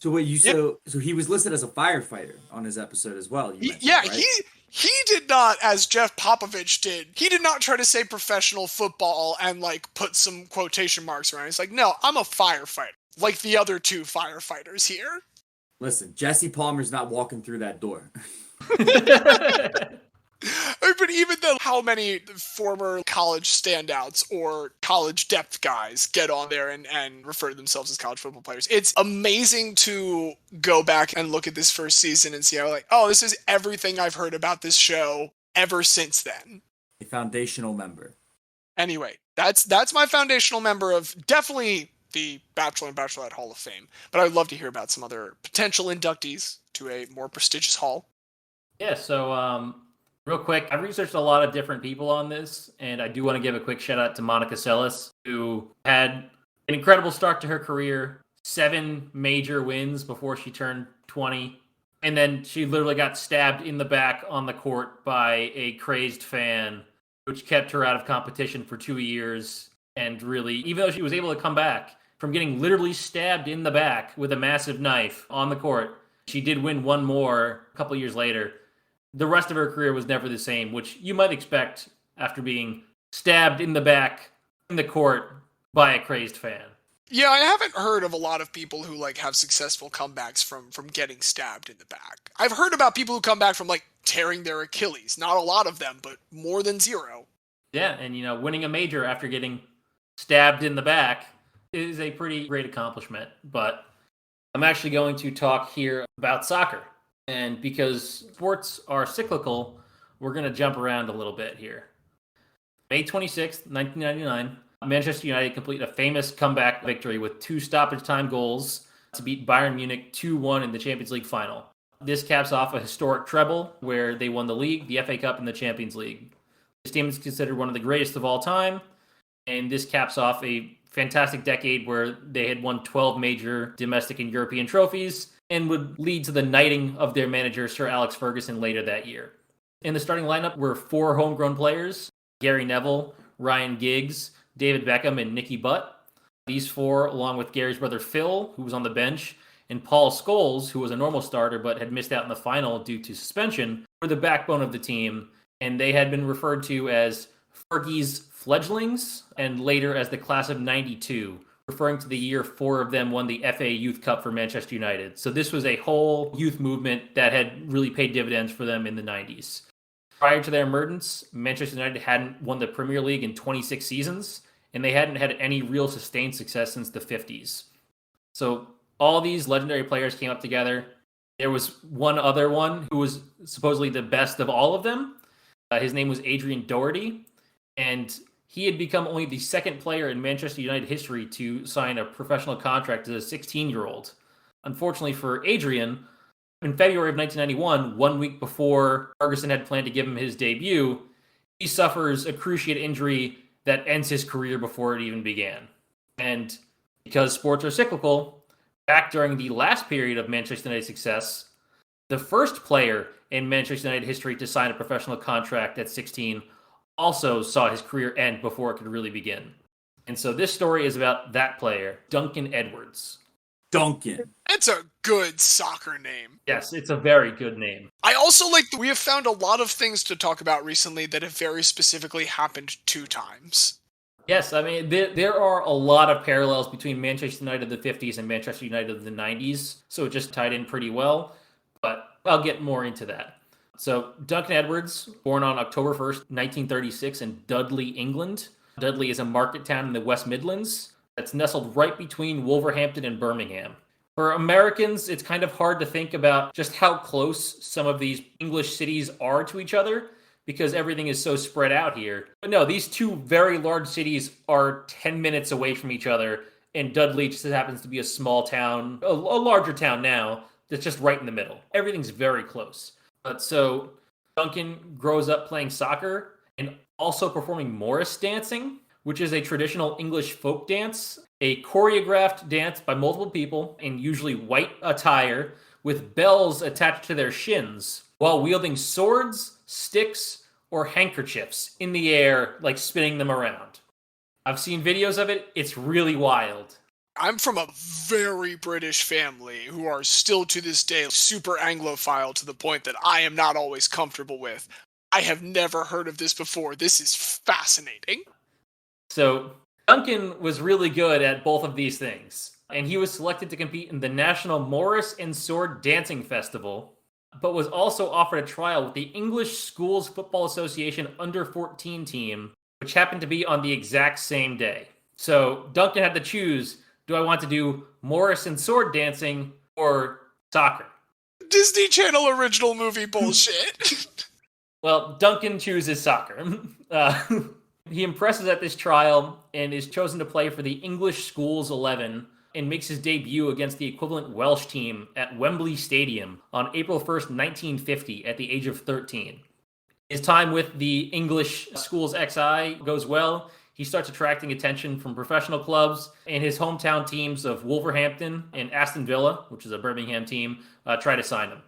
So what you so he was listed as a firefighter on his episode as well. Right? He did not, as Jeff Popovich did. He did not try to say professional football and put some quotation marks around it. He's like, no, I'm a firefighter, like the other two firefighters here. Listen, Jesse Palmer's not walking through that door. But even though how many former college standouts or college depth guys get on there and refer to themselves as college football players, it's amazing to go back and look at this first season and see how this is everything I've heard about this show ever since then. A foundational member. Anyway, that's my foundational member of definitely the Bachelor and Bachelorette Hall of Fame. But I'd love to hear about some other potential inductees to a more prestigious hall. Yeah, so real quick, I've researched a lot of different people on this, and I do want to give a quick shout out to Monica Seles, who had an incredible start to her career, 7 major wins before she turned 20, and then she literally got stabbed in the back on the court by a crazed fan, which kept her out of competition for 2 years, and really, even though she was able to come back from getting literally stabbed in the back with a massive knife on the court, she did win one more a couple years later. The rest of her career was never the same, which you might expect after being stabbed in the back in the court by a crazed fan. Yeah, I haven't heard of a lot of people who have successful comebacks from getting stabbed in the back. I've heard about people who come back from tearing their Achilles. Not a lot of them, but more than zero. Yeah, and winning a major after getting stabbed in the back is a pretty great accomplishment. But I'm actually going to talk here about soccer. And because sports are cyclical, we're going to jump around a little bit here. May 26th, 1999, Manchester United completed a famous comeback victory with 2 stoppage time goals to beat Bayern Munich 2-1 in the Champions League final. This caps off a historic treble where they won the league, the FA Cup, and the Champions League. This team is considered one of the greatest of all time, and this caps off a fantastic decade where they had won 12 major domestic and European trophies, and would lead to the knighting of their manager, Sir Alex Ferguson, later that year. In the starting lineup were 4 homegrown players, Gary Neville, Ryan Giggs, David Beckham, and Nicky Butt. These 4, along with Gary's brother Phil, who was on the bench, and Paul Scholes, who was a normal starter but had missed out in the final due to suspension, were the backbone of the team, and they had been referred to as Fergie's fledglings, and later as the class of 92, referring to the year 4 of them won the FA Youth Cup for Manchester United. So this was a whole youth movement that had really paid dividends for them in the 90s. Prior to their emergence, Manchester United hadn't won the Premier League in 26 seasons, and they hadn't had any real sustained success since the 50s. So all these legendary players came up together. There was one other one who was supposedly the best of all of them. His name was Adrian Doherty, and he had become only the 2nd player in Manchester United history to sign a professional contract as a 16-year-old. Unfortunately for Adrian, in February of 1991, 1 week before Ferguson had planned to give him his debut, he suffers a cruciate injury that ends his career before it even began. And because sports are cyclical, back during the last period of Manchester United's success, the first player in Manchester United history to sign a professional contract at 16 also saw his career end before it could really begin. And so this story is about that player, Duncan Edwards. Duncan. It's a good soccer name. Yes, it's a very good name. I also like we have found a lot of things to talk about recently that have very specifically happened 2 times. Yes, I mean, there are a lot of parallels between Manchester United of the 50s and Manchester United of the 90s, so it just tied in pretty well, but I'll get more into that. So Duncan Edwards, born on October 1st, 1936 in Dudley, England. Dudley is a market town in the West Midlands that's nestled right between Wolverhampton and Birmingham. For Americans, it's kind of hard to think about just how close some of these English cities are to each other because everything is so spread out here. But no, these 2 very large cities are 10 minutes away from each other, and Dudley just happens to be a small town, a larger town now, that's just right in the middle. Everything's very close. But so Duncan grows up playing soccer and also performing Morris dancing, which is a traditional English folk dance, a choreographed dance by multiple people in usually white attire with bells attached to their shins while wielding swords, sticks, or handkerchiefs in the air, like spinning them around. I've seen videos of it. It's really wild. I'm from a very British family who are still to this day super Anglophile to the point that I am not always comfortable with. I have never heard of this before. This is fascinating. So Duncan was really good at both of these things, and he was selected to compete in the National Morris and Sword Dancing Festival, but was also offered a trial with the English Schools Football Association under-14 team, which happened to be on the exact same day. So Duncan had to choose, do I want to do Morris and sword dancing or soccer? Disney Channel original movie bullshit. Well, Duncan chooses soccer. He impresses at this trial and is chosen to play for the English Schools 11 and makes his debut against the equivalent Welsh team at Wembley Stadium on April 1st, 1950 at the age of 13. His time with the English Schools XI goes well. He starts attracting attention from professional clubs, and his hometown teams of Wolverhampton and Aston Villa, which is a Birmingham team, try to sign him.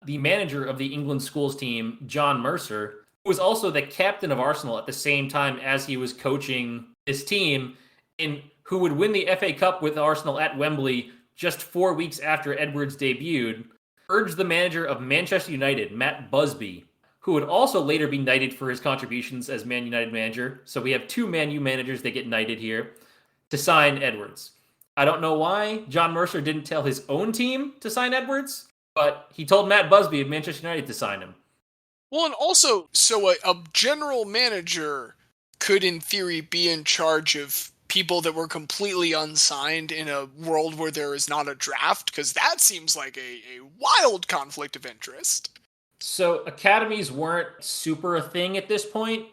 The manager of the England Schools team, John Mercer, who was also the captain of Arsenal at the same time as he was coaching this team, and who would win the FA Cup with Arsenal at Wembley just 4 weeks after Edwards debuted, urged the manager of Manchester United, Matt Busby, who would also later be knighted for his contributions as Man United manager. So we have 2 Man U managers that get knighted here, to sign Edwards. I don't know why John Mercer didn't tell his own team to sign Edwards, but he told Matt Busby of Manchester United to sign him. Well, and also, so a general manager could, in theory, be in charge of people that were completely unsigned in a world where there is not a draft, because that seems like a wild conflict of interest. So academies weren't super a thing at this point.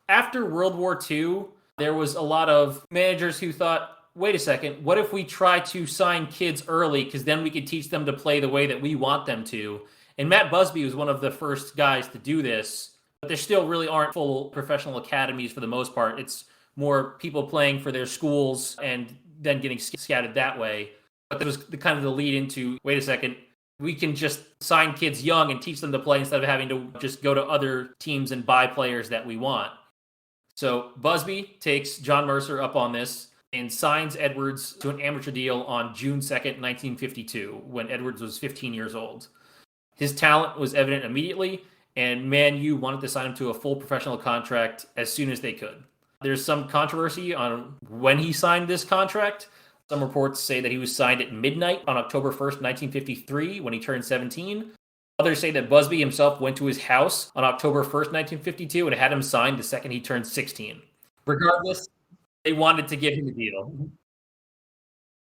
After World War II, there was a lot of managers who thought, wait a second, what if we try to sign kids early because then we could teach them to play the way that we want them to? And Matt Busby was one of the first guys to do this. But there still really aren't full professional academies for the most part. It's more people playing for their schools and then getting scouted that way. But there was the lead into, wait a second, we can just sign kids young and teach them to play instead of having to just go to other teams and buy players that we want. So Busby takes John Mercer up on this and signs Edwards to an amateur deal on June 2nd, 1952, when Edwards was 15 years old. His talent was evident immediately, and Man U wanted to sign him to a full professional contract as soon as they could. There's some controversy on when he signed this contract. Some reports say that he was signed at midnight on October 1st, 1953, when he turned 17. Others say that Busby himself went to his house on October 1st, 1952, and had him signed the second he turned 16. Regardless, they wanted to give him a deal.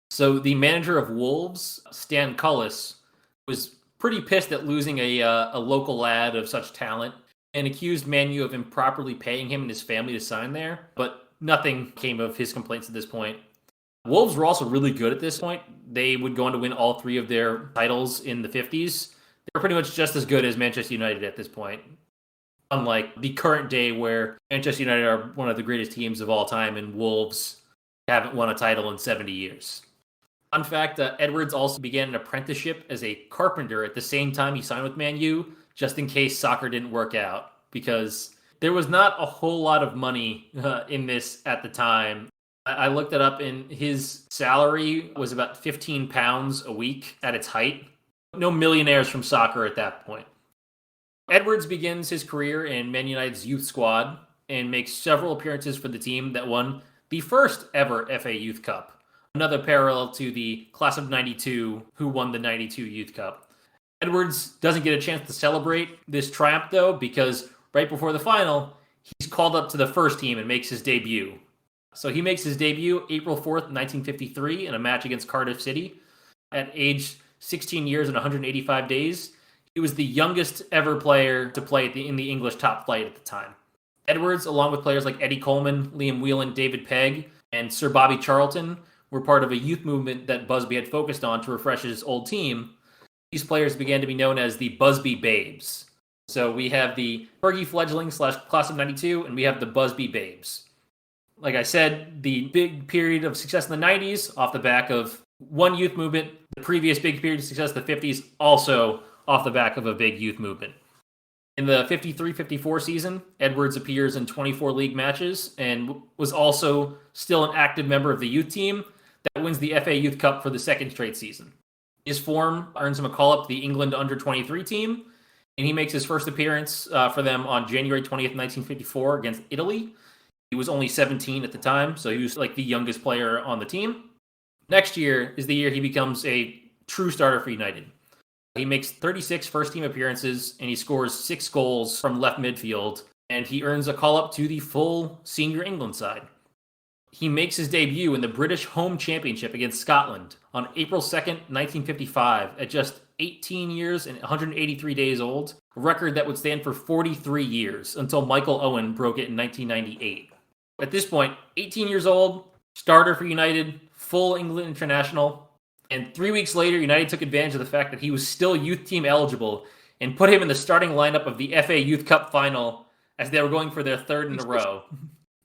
So the manager of Wolves, Stan Cullis, was pretty pissed at losing a local lad of such talent and accused Man U of improperly paying him and his family to sign there, but nothing came of his complaints at this point. Wolves were also really good at this point. They would go on to win all 3 of their titles in the 50s. They were pretty much just as good as Manchester United at this point. unlike the current day where Manchester United are one of the greatest teams of all time and Wolves haven't won a title in 70 years. Fun fact, Edwards also began an apprenticeship as a carpenter at the same time he signed with Man U, just in case soccer didn't work out, because there was not a whole lot of money in this at the time. I looked it up, and his salary was about £15 a week at its height. No millionaires from soccer at that point. Edwards begins his career in Man United's youth squad and makes several appearances for the team that won the first ever FA Youth Cup. Another parallel to the class of 92 who won the 92 Youth Cup. Edwards doesn't get a chance to celebrate this triumph, though, because right before the final, he's called up to the first team and makes his debut. So he makes his debut April 4th, 1953, in a match against Cardiff City. At age 16 years and 185 days, he was the youngest ever player to play in the English top flight at the time. Edwards, along with players like Eddie Coleman, Liam Whelan, David Pegg, and Sir Bobby Charlton, were part of a youth movement that Busby had focused on to refresh his old team. These players began to be known as the Busby Babes. So we have the Fergie fledglings / class of 92, and we have the Busby Babes. Like I said, the big period of success in the 90s off the back of one youth movement. The previous big period of success in the 50s also off the back of a big youth movement. In the 53-54 season, Edwards appears in 24 league matches and was also still an active member of the youth team that wins the FA Youth Cup for the second straight season. His form earns him a call-up to the England under-23 team, and he makes his first appearance for them on January 20th, 1954 against Italy. He was only 17 at the time, so he was like the youngest player on the team. Next year is the year he becomes a true starter for United. He makes 36 first-team appearances, and he scores 6 goals from left midfield, and he earns a call-up to the full senior England side. He makes his debut in the British Home Championship against Scotland on April 2nd, 1955, at just 18 years and 183 days old, a record that would stand for 43 years until Michael Owen broke it in 1998. At this point, 18 years old, starter for United, full England international, and 3 weeks later, United took advantage of the fact that he was still youth team eligible and put him in the starting lineup of the FA Youth Cup final as they were going for their third in a row.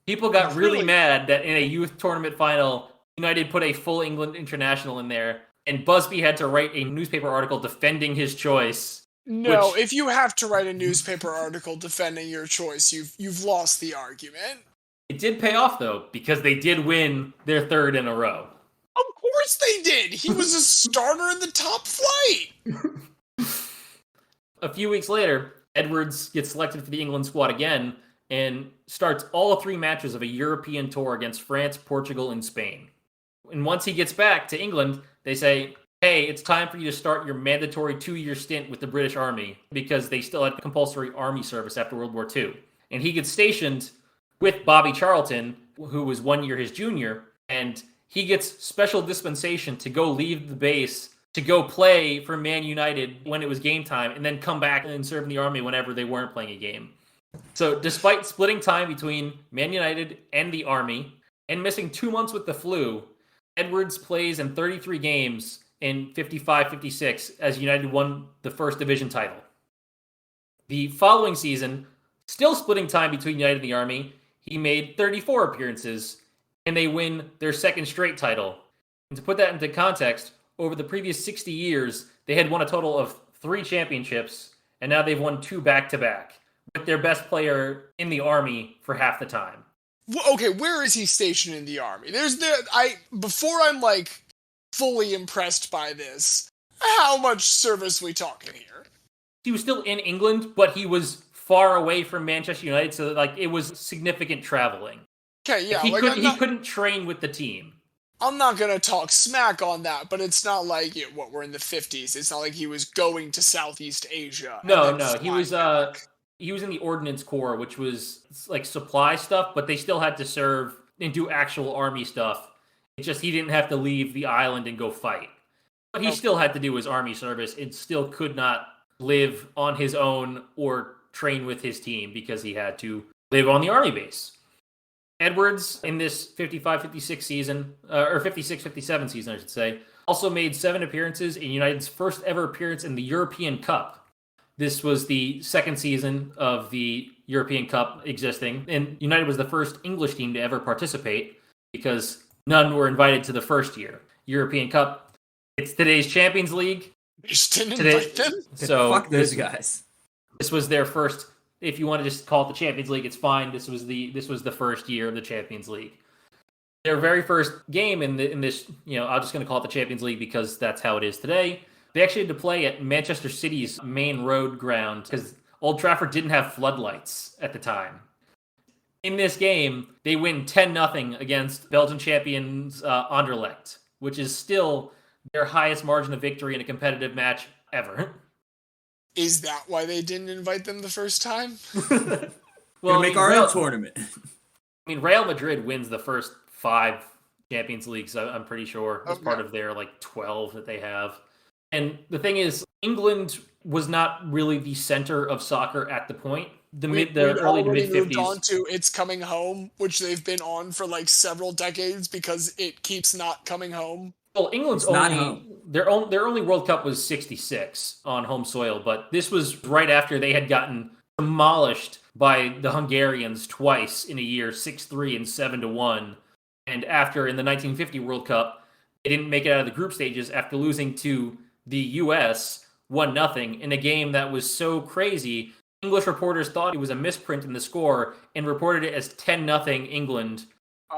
People got really mad that in a youth tournament final, United put a full England international in there, and Busby had to write a newspaper article defending his choice. No, if you have to write a newspaper article defending your choice, you've lost the argument. It did pay off, though, because they did win their third in a row. Of course they did! He was a starter in the top flight! A few weeks later, Edwards gets selected for the England squad again, and starts all 3 matches of a European tour against France, Portugal, and Spain. And once he gets back to England, they say, hey, it's time for you to start your mandatory 2-year stint with the British Army, because they still had compulsory army service after World War II. And he gets stationed with Bobby Charlton, who was 1 year his junior, and he gets special dispensation to go leave the base, to go play for Man United when it was game time, and then come back and serve in the army whenever they weren't playing a game. So despite splitting time between Man United and the Army, and missing 2 months with the flu, Edwards plays in 33 games in 55-56 as United won the first division title. The following season, still splitting time between United and the Army, he made 34 appearances, and they win their second straight title. And to put that into context, over the previous 60 years, they had won a total of 3 championships, and now they've won 2 back-to-back, with their best player in the Army for half the time. Okay, where is he stationed in the Army? Before I'm like fully impressed by this, how much service we talking here? He was still in England, but he was far away from Manchester United, so like it was significant traveling. Okay, yeah, he couldn't train with the team. I'm not gonna talk smack on that, but it's not like we're in the 50s. It's not like he was going to Southeast Asia. No, he was back. He was in the Ordnance Corps, which was like supply stuff, but they still had to serve and do actual army stuff. It's just he didn't have to leave the island and go fight. But he still had to do his army service and still could not live on his own or train with his team because he had to live on the army base. Edwards, in this 55-56 season, or 56-57 season, I should say, also made 7 appearances in United's first ever appearance in the European Cup. This was the second season of the European Cup existing, and United was the first English team to ever participate because none were invited to the first year. European Cup, it's today's Champions League. You just didn't invite them? So fuck those guys. This was their first. If you want to just call it the Champions League, it's fine. This was the first year of the Champions League. Their very first game in this, I'm just going to call it the Champions League because that's how it is today. They actually had to play at Manchester City's main road ground because Old Trafford didn't have floodlights at the time. In this game, they win 10-0 against Belgian champions Anderlecht, which is still their highest margin of victory in a competitive match ever. Is that why they didn't invite them the first time? We'll make our own tournament. I mean, Real Madrid wins the first 5 Champions Leagues, I'm pretty sure, as part of their 12 that they have. And the thing is, England was not really the center of soccer at the point. The early to mid 50s. Moved on to It's Coming Home, which they've been on for several decades because it keeps not coming home. Well, England's their only World Cup was 66 on home soil, but this was right after they had gotten demolished by the Hungarians twice in a year, 6-3 and 7-1. And after, in the 1950 World Cup, they didn't make it out of the group stages after losing to the U.S. 1-0 in a game that was so crazy. English reporters thought it was a misprint in the score and reported it as 10-0 England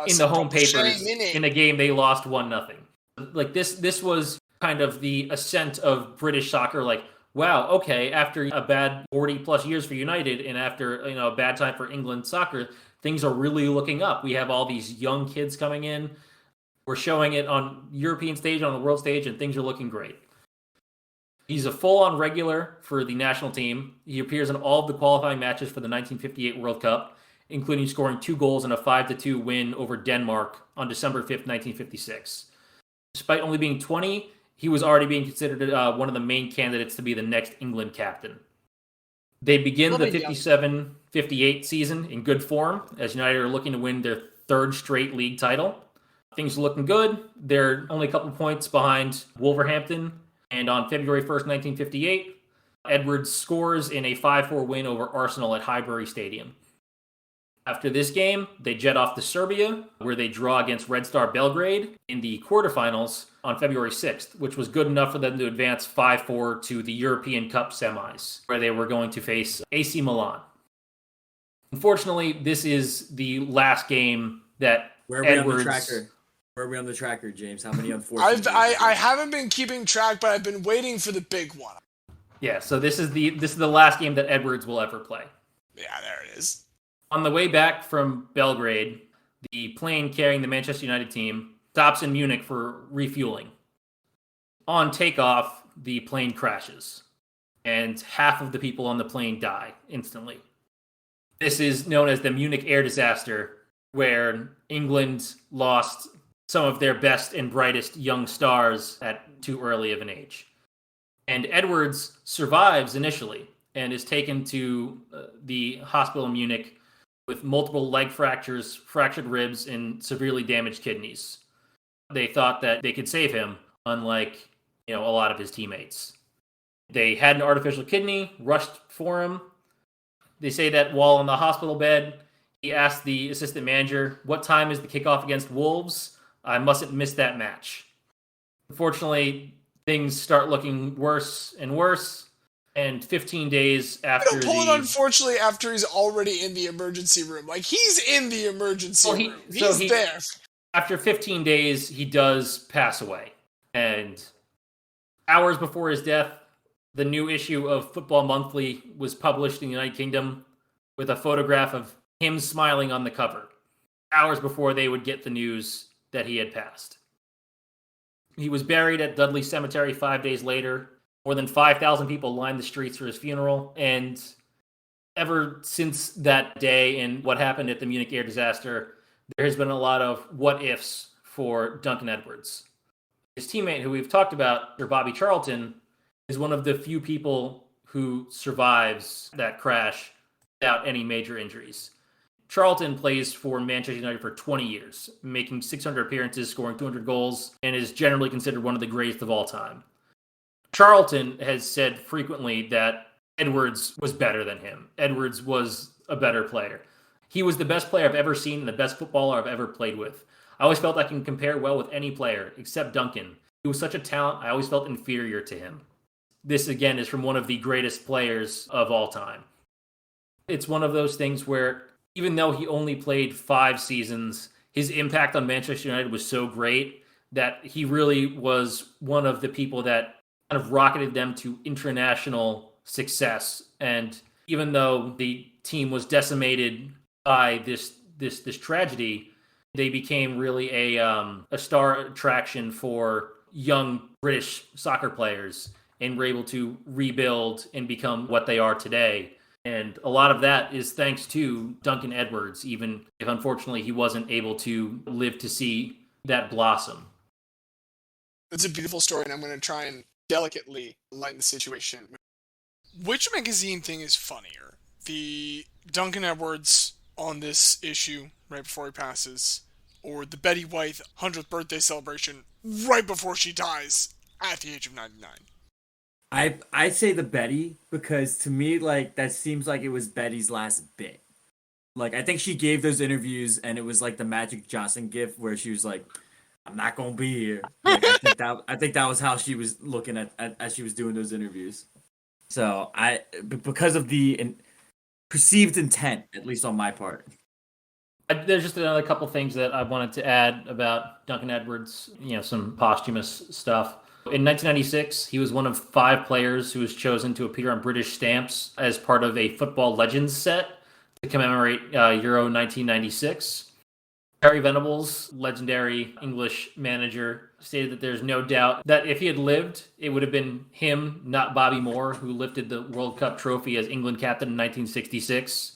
in the home papers in a game they lost 1-0. This was kind of the ascent of British soccer. Wow, okay, after a bad 40+ years for United and after a bad time for England soccer, things are really looking up. We have all these young kids coming in. We're showing it on European stage, on the world stage, and things are looking great. He's a full-on regular for the national team. He appears in all of the qualifying matches for the 1958 World Cup, including scoring 2 goals in a 5-2 win over Denmark on December 5th, 1956. Despite only being 20, he was already being considered one of the main candidates to be the next England captain. They begin the 57-58 season in good form, as United are looking to win their 3rd straight league title. Things are looking good. They're only a couple points behind Wolverhampton. And on February 1st, 1958, Edwards scores in a 5-4 win over Arsenal at Highbury Stadium. After this game, they jet off to Serbia, where they draw against Red Star Belgrade in the quarterfinals on February 6th, which was good enough for them to advance 5-4 to the European Cup semis, where they were going to face AC Milan. Unfortunately, this is the last game that Edwards... Where are we on the tracker, James? How many unfortunate? I haven't been keeping track, but I've been waiting for the big one. Yeah, so this is the last game that Edwards will ever play. Yeah, there it is. On the way back from Belgrade, the plane carrying the Manchester United team stops in Munich for refueling. On takeoff, the plane crashes, and half of the people on the plane die instantly. This is known as the Munich air disaster, where England lost some of their best and brightest young stars at too early of an age. And Edwards survives initially and is taken to the hospital in Munich with multiple leg fractures, fractured ribs, and severely damaged kidneys. They thought that they could save him, unlike a lot of his teammates. They had an artificial kidney, rushed for him. They say that while in the hospital bed, he asked the assistant manager, "What time is the kickoff against Wolves? I mustn't miss that match." Unfortunately, things start looking worse and worse. And 15 days after unfortunately, after he's already in the emergency room. He's in the emergency room. He's there. After 15 days, he does pass away. And hours before his death, the new issue of Football Monthly was published in the United Kingdom with a photograph of him smiling on the cover. Hours before they would get the news that he had passed. He was buried at Dudley Cemetery 5 days later. More than 5,000 people lined the streets for his funeral. And ever since that day and what happened at the Munich air disaster, there has been a lot of what-ifs for Duncan Edwards. His teammate, who we've talked about, Sir Bobby Charlton, is one of the few people who survives that crash without any major injuries. Charlton plays for Manchester United for 20 years, making 600 appearances, scoring 200 goals, and is generally considered one of the greatest of all time. Charlton has said frequently that Edwards was better than him. Edwards was a better player. He was the best player I've ever seen and the best footballer I've ever played with. I always felt I can compare well with any player except Duncan. He was such a talent, I always felt inferior to him. This, again, is from one of the greatest players of all time. It's one of those things where, even though he only played 5 seasons, his impact on Manchester United was so great that he really was one of the people that kind of rocketed them to international success. And even though the team was decimated by this tragedy, they became really a star attraction for young British soccer players and were able to rebuild and become what they are today. And a lot of that is thanks to Duncan Edwards, even if unfortunately he wasn't able to live to see that blossom. It's a beautiful story, and I'm going to try and delicately lighten the situation. Which magazine thing is funnier? The Duncan Edwards on this issue right before he passes, or the Betty White 100th birthday celebration right before she dies at the age of 99? I say the Betty, because to me, like, that seems like it was Betty's last bit. Like, I think she gave those interviews, and it was like the Magic Johnson gift where she was like, "I'm not gonna be here." Like, I think that was how she was looking at as she was doing those interviews. So because of the perceived intent, at least on my part. There's just another couple things that I wanted to add about Duncan Edwards, some posthumous stuff. In 1996, he was one of 5 players who was chosen to appear on British stamps as part of a Football Legends set to commemorate Euro 1996. Harry Venables, legendary English manager, stated that there's no doubt that if he had lived, it would have been him, not Bobby Moore, who lifted the World Cup trophy as England captain in 1966.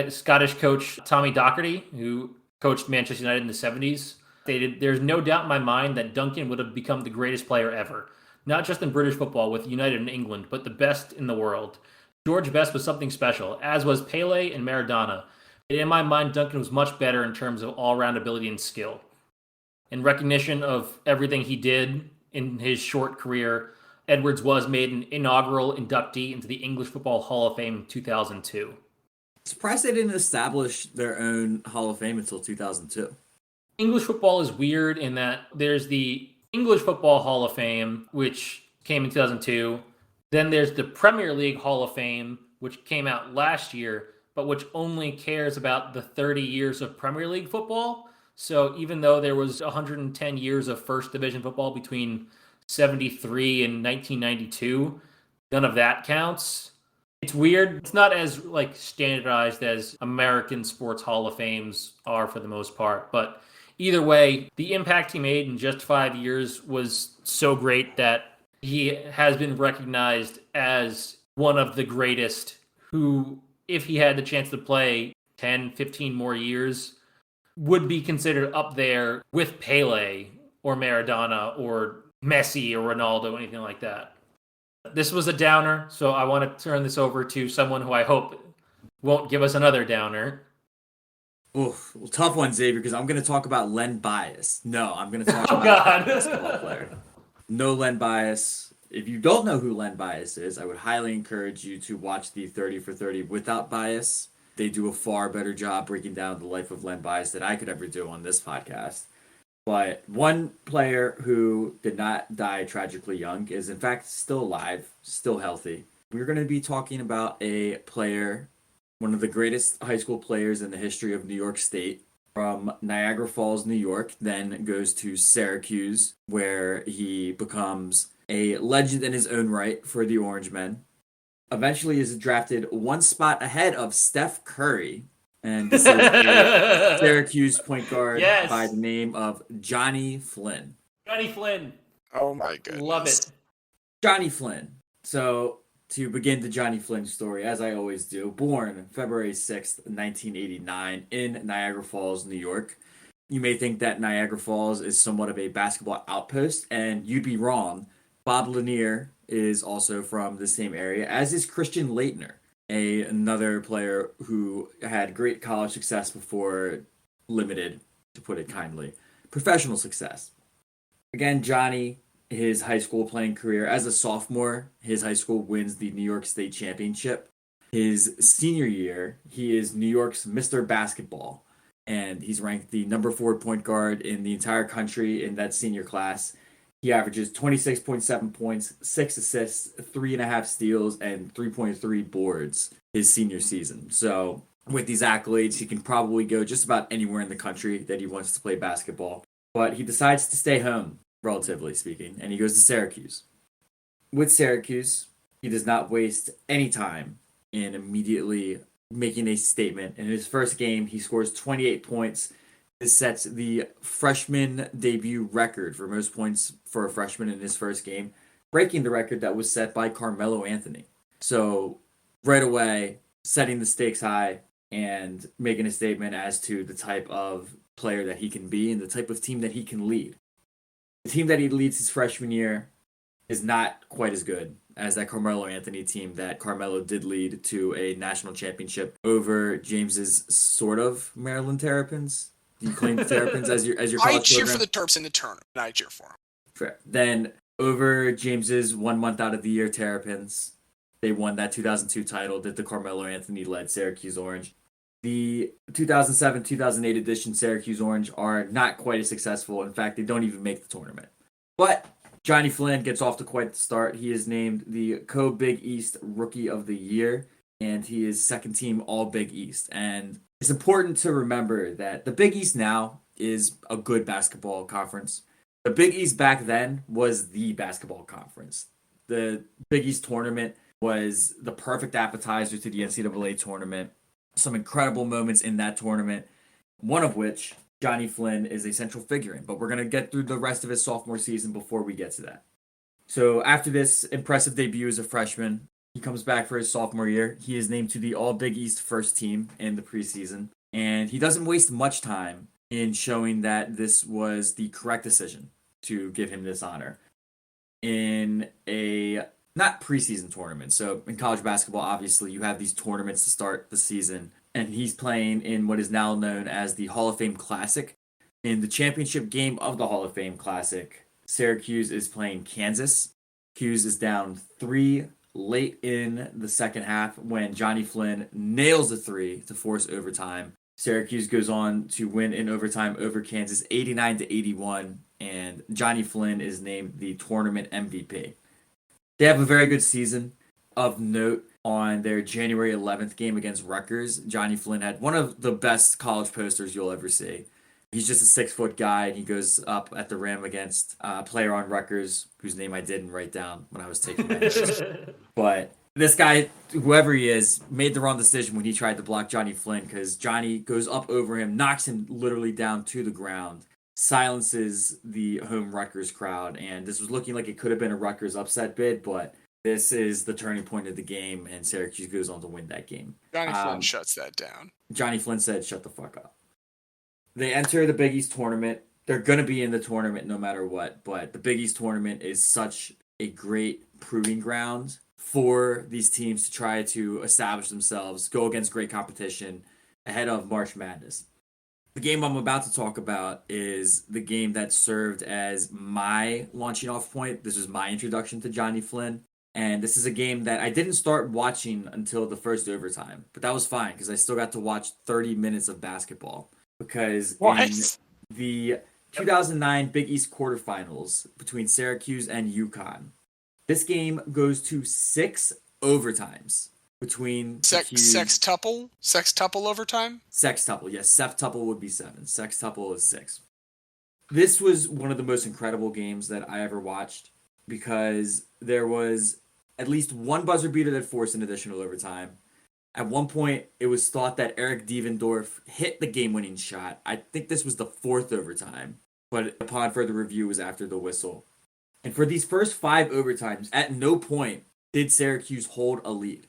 Scottish coach Tommy Docherty, who coached Manchester United in the 70s, stated, "There's no doubt in my mind that Duncan would have become the greatest player ever, not just in British football with United and England, but the best in the world. George Best was something special, as was Pele and Maradona. And in my mind, Duncan was much better in terms of all-round ability and skill." In recognition of everything he did in his short career, Edwards was made an inaugural inductee into the English Football Hall of Fame in 2002. Surprised they didn't establish their own Hall of Fame until 2002. English football is weird in that there's the English Football Hall of Fame, which came in 2002. Then there's the Premier League Hall of Fame, which came out last year, but which only cares about the 30 years of Premier League football. So even though there was 110 years of first division football between 73 and 1992, none of that counts. It's weird. It's not as standardized as American sports Hall of Fames are for the most part. But either way, the impact he made in just 5 years was so great that he has been recognized as one of the greatest who, if he had the chance to play 10, 15 more years, would be considered up there with Pele or Maradona or Messi or Ronaldo, anything like that. This was a downer, so I want to turn this over to someone who I hope won't give us another downer. Oof, well, tough one, Xavier, because I'm going to talk about Len Bias. No, I'm going to talk about a basketball player. No Len Bias. If you don't know who Len Bias is, I would highly encourage you to watch the 30 for 30 without Bias. They do a far better job breaking down the life of Len Bias than I could ever do on this podcast. But one player who did not die tragically young is, in fact, still alive, still healthy. We're going to be talking about a player, one of the greatest high school players in the history of New York State, from Niagara Falls, New York, then goes to Syracuse, where he becomes a legend in his own right for the Orange Men. Eventually is drafted one spot ahead of Steph Curry. And this is a Syracuse point guard by the name of Johnny Flynn. Johnny Flynn. Oh my goodness. Love it. Johnny Flynn. So, to begin the Johnny Flynn story, as I always do, born February 6th, 1989 in Niagara Falls, New York. You may think that Niagara Falls is somewhat of a basketball outpost, and you'd be wrong. Bob Lanier is also from the same area, as is Christian Laettner, another player who had great college success before limited, to put it kindly, professional success. Again, Johnny, his high school playing career as a sophomore, his high school wins the New York State Championship. His senior year, he is New York's Mr. Basketball, and he's ranked the number 4 point guard in the entire country in that senior class. He averages 26.7 points, 6 assists, 3.5 steals, and 3.3 boards his senior season. So with these accolades, he can probably go just about anywhere in the country that he wants to play basketball. But he decides to stay home, relatively speaking, and he goes to Syracuse. With Syracuse, he does not waste any time in immediately making a statement. In his first game, he scores 28 points. This sets the freshman debut record for most points for a freshman in his first game, breaking the record that was set by Carmelo Anthony. So right away, setting the stakes high and making a statement as to the type of player that he can be and the type of team that he can lead. The team that he leads his freshman year is not quite as good as that Carmelo Anthony team that Carmelo did lead to a national championship over James's sort of Maryland Terrapins. Do you claim the Terrapins as your college I cheer program? for the Terps in the tournament. I cheer for them. Fair. Then over James's 1 month out of the year Terrapins, they won that 2002 title that the Carmelo Anthony led Syracuse Orange. The 2007-2008 edition Syracuse Orange are not quite as successful. In fact, they don't even make the tournament. But Johnny Flynn gets off to quite the start. He is named the Co-Big East Rookie of the Year, and he is second team All-Big East. And it's important to remember that the Big East now is a good basketball conference. The Big East back then was the basketball conference. The Big East tournament was the perfect appetizer to the NCAA tournament. Some incredible moments in that tournament, one of which Johnny Flynn is a central figure in, but we're going to get through the rest of his sophomore season before we get to that. So after this impressive debut as a freshman, he comes back for his sophomore year. He is named to the All-Big East first team in the preseason, and he doesn't waste much time in showing that this was the correct decision to give him this honor. In a not preseason tournament. So in college basketball, obviously, you have these tournaments to start the season. And he's playing in what is now known as the Hall of Fame Classic. In the championship game of the Hall of Fame Classic, Syracuse is playing Kansas. Syracuse is down 3 late in the second half when Johnny Flynn nails a 3 to force overtime. Syracuse goes on to win in overtime over Kansas 89-81. And Johnny Flynn is named the tournament MVP. They have a very good season. Of note, on their January 11th game against Rutgers, Johnny Flynn had one of the best college posters you'll ever see. He's just a 6-foot guy, and he goes up at the rim against a player on Rutgers, whose name I didn't write down when I was taking my notes. But this guy, whoever he is, made the wrong decision when he tried to block Johnny Flynn, because Johnny goes up over him, knocks him literally down to the ground, silences the home Rutgers crowd, and this was looking like it could have been a Rutgers upset bid, but this is the turning point of the game, and Syracuse goes on to win that game. Johnny Flynn shuts that down. Johnny Flynn said, shut the fuck up. They enter the Big East tournament. They're going to be in the tournament no matter what, but the Big East tournament is such a great proving ground for these teams to try to establish themselves, go against great competition ahead of March Madness. The game I'm about to talk about is the game that served as my launching off point. This was my introduction to Johnny Flynn. And this is a game that I didn't start watching until the first overtime. But that was fine because I still got to watch 30 minutes of basketball. Because in the 2009 Big East quarterfinals between Syracuse and UConn, this game goes to 6 overtimes between sextuple overtime. Sextuple, yes. Septuple would be 7. Sextuple is 6. This was one of the most incredible games that I ever watched because there was at least one buzzer beater that forced an additional overtime. At one point, it was thought that Eric Devendorf hit the game-winning shot. I think this was the 4th overtime, but upon further review, it was after the whistle. And for these first 5 overtimes, at no point did Syracuse hold a lead.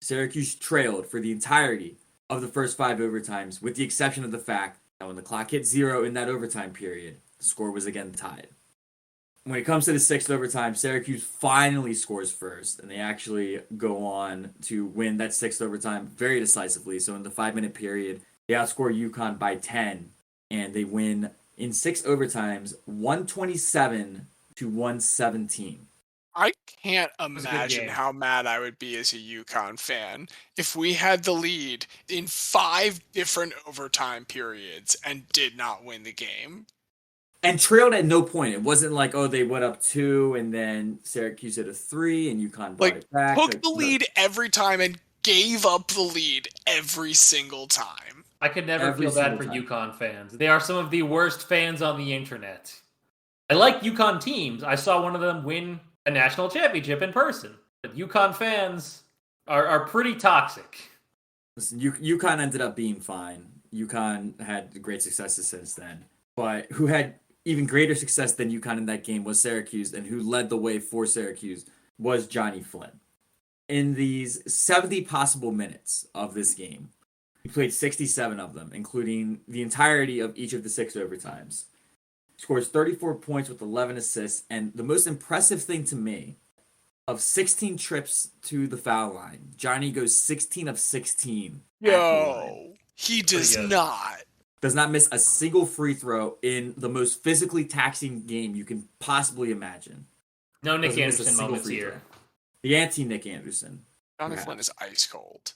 Syracuse trailed for the entirety of the first 5 overtimes, with the exception of the fact that when the clock hit 0 in that overtime period, the score was again tied. When it comes to the 6th overtime, Syracuse finally scores first, and they actually go on to win that 6th overtime very decisively. So in the 5-minute period, they outscore UConn by 10, and they win in 6 overtimes, 127-117. I can't was a good imagine game. how mad I would be as a UConn fan if we had the lead in 5 different overtime periods and did not win the game. And trailed at no point. It wasn't like, oh, they went up 2 and then Syracuse hit a 3 and UConn brought Like, it back. took Like, the no, lead every time and gave up the lead every single time. I could never Every feel bad for single time. UConn fans. They are some of the worst fans on the internet. I like UConn teams. I saw one of them win a national championship in person. But UConn fans are pretty toxic. Listen, UConn ended up being fine. UConn had great successes since then. But who had even greater success than UConn in that game was Syracuse, and who led the way for Syracuse was Johnny Flynn. In these 70 possible minutes of this game, he played 67 of them, including the entirety of each of the 6 overtimes. Scores 34 points with 11 assists, and the most impressive thing to me, of 16 trips to the foul line, Johnny goes 16 of 16 at the line. Yo, he does not. Does not miss a single free throw in the most physically taxing game you can possibly imagine. No Nick Doesn't miss a Anderson single moments free here. throw. The anti-Nick Anderson. Johnny Flynn is ice cold.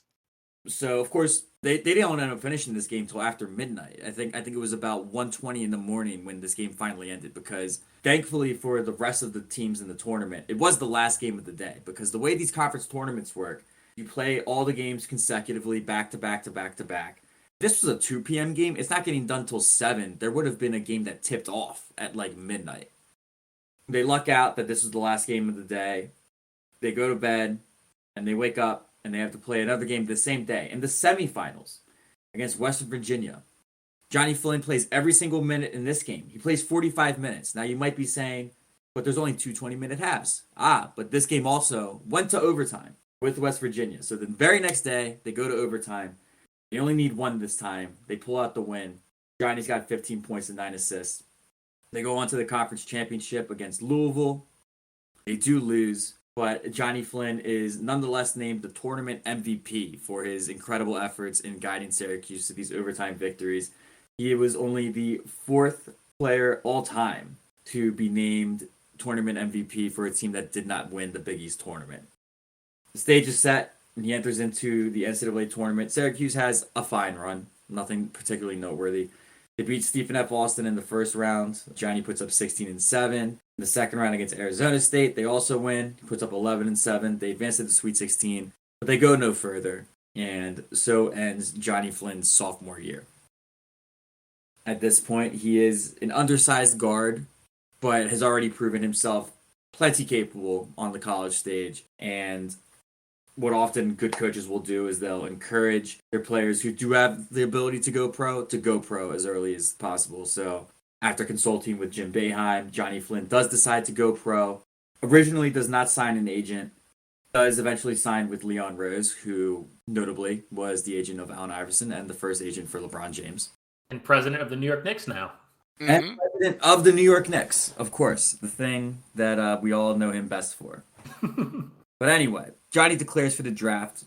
So of course they didn't end up finishing this game till after midnight. I think it was about 1:20 in the morning when this game finally ended, because thankfully for the rest of the teams in the tournament, it was the last game of the day, because the way these conference tournaments work, you play all the games consecutively back to back to back to back. This was a 2 p.m. game. It's not getting done till 7. There would have been a game that tipped off at like midnight. They luck out that this was the last game of the day. They go to bed and they wake up and they have to play another game the same day in the semifinals against Western Virginia. Johnny Flynn plays every single minute in this game. He plays 45 minutes. Now you might be saying, but there's only 2 20-minute halves. But this game also went to overtime with West Virginia. So the very next day, they go to overtime. They only need 1 this time. They pull out the win. Johnny's got 15 points and 9 assists. They go on to the conference championship against Louisville. They do lose, but Johnny Flynn is nonetheless named the tournament MVP for his incredible efforts in guiding Syracuse to these overtime victories. He was only the 4th player all time to be named tournament MVP for a team that did not win the Big East tournament. The stage is set, and he enters into the NCAA tournament. Syracuse has a fine run, nothing particularly noteworthy. They beat Stephen F. Austin in the first round. Johnny puts up 16-7. In the second round against Arizona State, they also win. He puts up 11-7. They advance to the Sweet 16, but they go no further. And so ends Johnny Flynn's sophomore year. At this point, he is an undersized guard, but has already proven himself plenty capable on the college stage. And what often good coaches will do is they'll encourage their players who do have the ability to go pro as early as possible. So after consulting with Jim Boeheim, Johnny Flynn does decide to go pro. Originally does not sign an agent, does eventually sign with Leon Rose, who notably was the agent of Allen Iverson and the first agent for LeBron James. And president of the New York Knicks now. Mm-hmm. And president of the New York Knicks, of course. The thing that we all know him best for. But anyway, Johnny declares for the draft,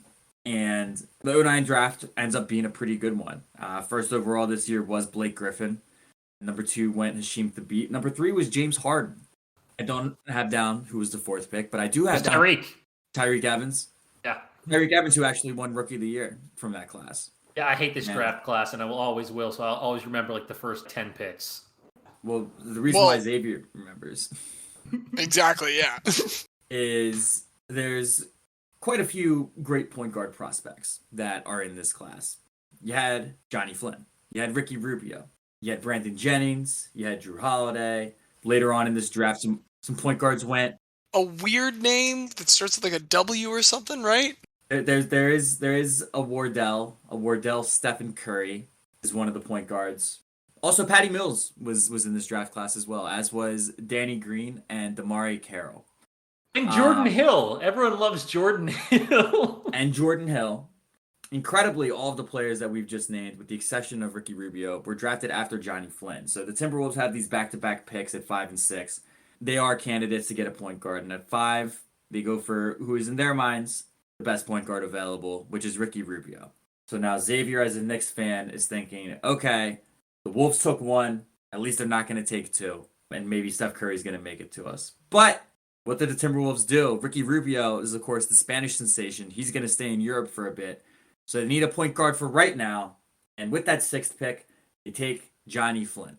and the 2009 draft ends up being a pretty good one. First overall this year was Blake Griffin. Number 2 went Hasheem Thabeet. Number 3 was James Harden. I don't have down who was the 4th pick, but I do have down Tyreek Evans. Yeah. Tyreek Evans, who actually won Rookie of the Year from that class. Yeah, I hate this draft class, and I will always will, so I'll always remember like the first 10 picks. Well, the reason why Xavier remembers. Exactly, yeah. is there's quite a few great point guard prospects that are in this class. You had Johnny Flynn. You had Ricky Rubio. You had Brandon Jennings. You had Drew Holiday. Later on in this draft, some point guards went. A weird name that starts with like a W or something, right? There is a Wardell. A Wardell Stephen Curry is one of the point guards. Also, Patty Mills was in this draft class as well, as was Danny Green and Damari Carroll. And Jordan Hill. Everyone loves Jordan Hill. And Jordan Hill. Incredibly, all of the players that we've just named, with the exception of Ricky Rubio, were drafted after Johnny Flynn. So the Timberwolves have these back-to-back picks at 5 and 6. They are candidates to get a point guard. And at 5, they go for who is in their minds the best point guard available, which is Ricky Rubio. So now Xavier, as a Knicks fan, is thinking, okay, the Wolves took 1. At least they're not going to take 2. And maybe Steph Curry's going to make it to us. But What did the Timberwolves do? Ricky Rubio is, of course, the Spanish sensation. He's going to stay in Europe for a bit. So they need a point guard for right now. And with that 6th pick, they take Johnny Flynn.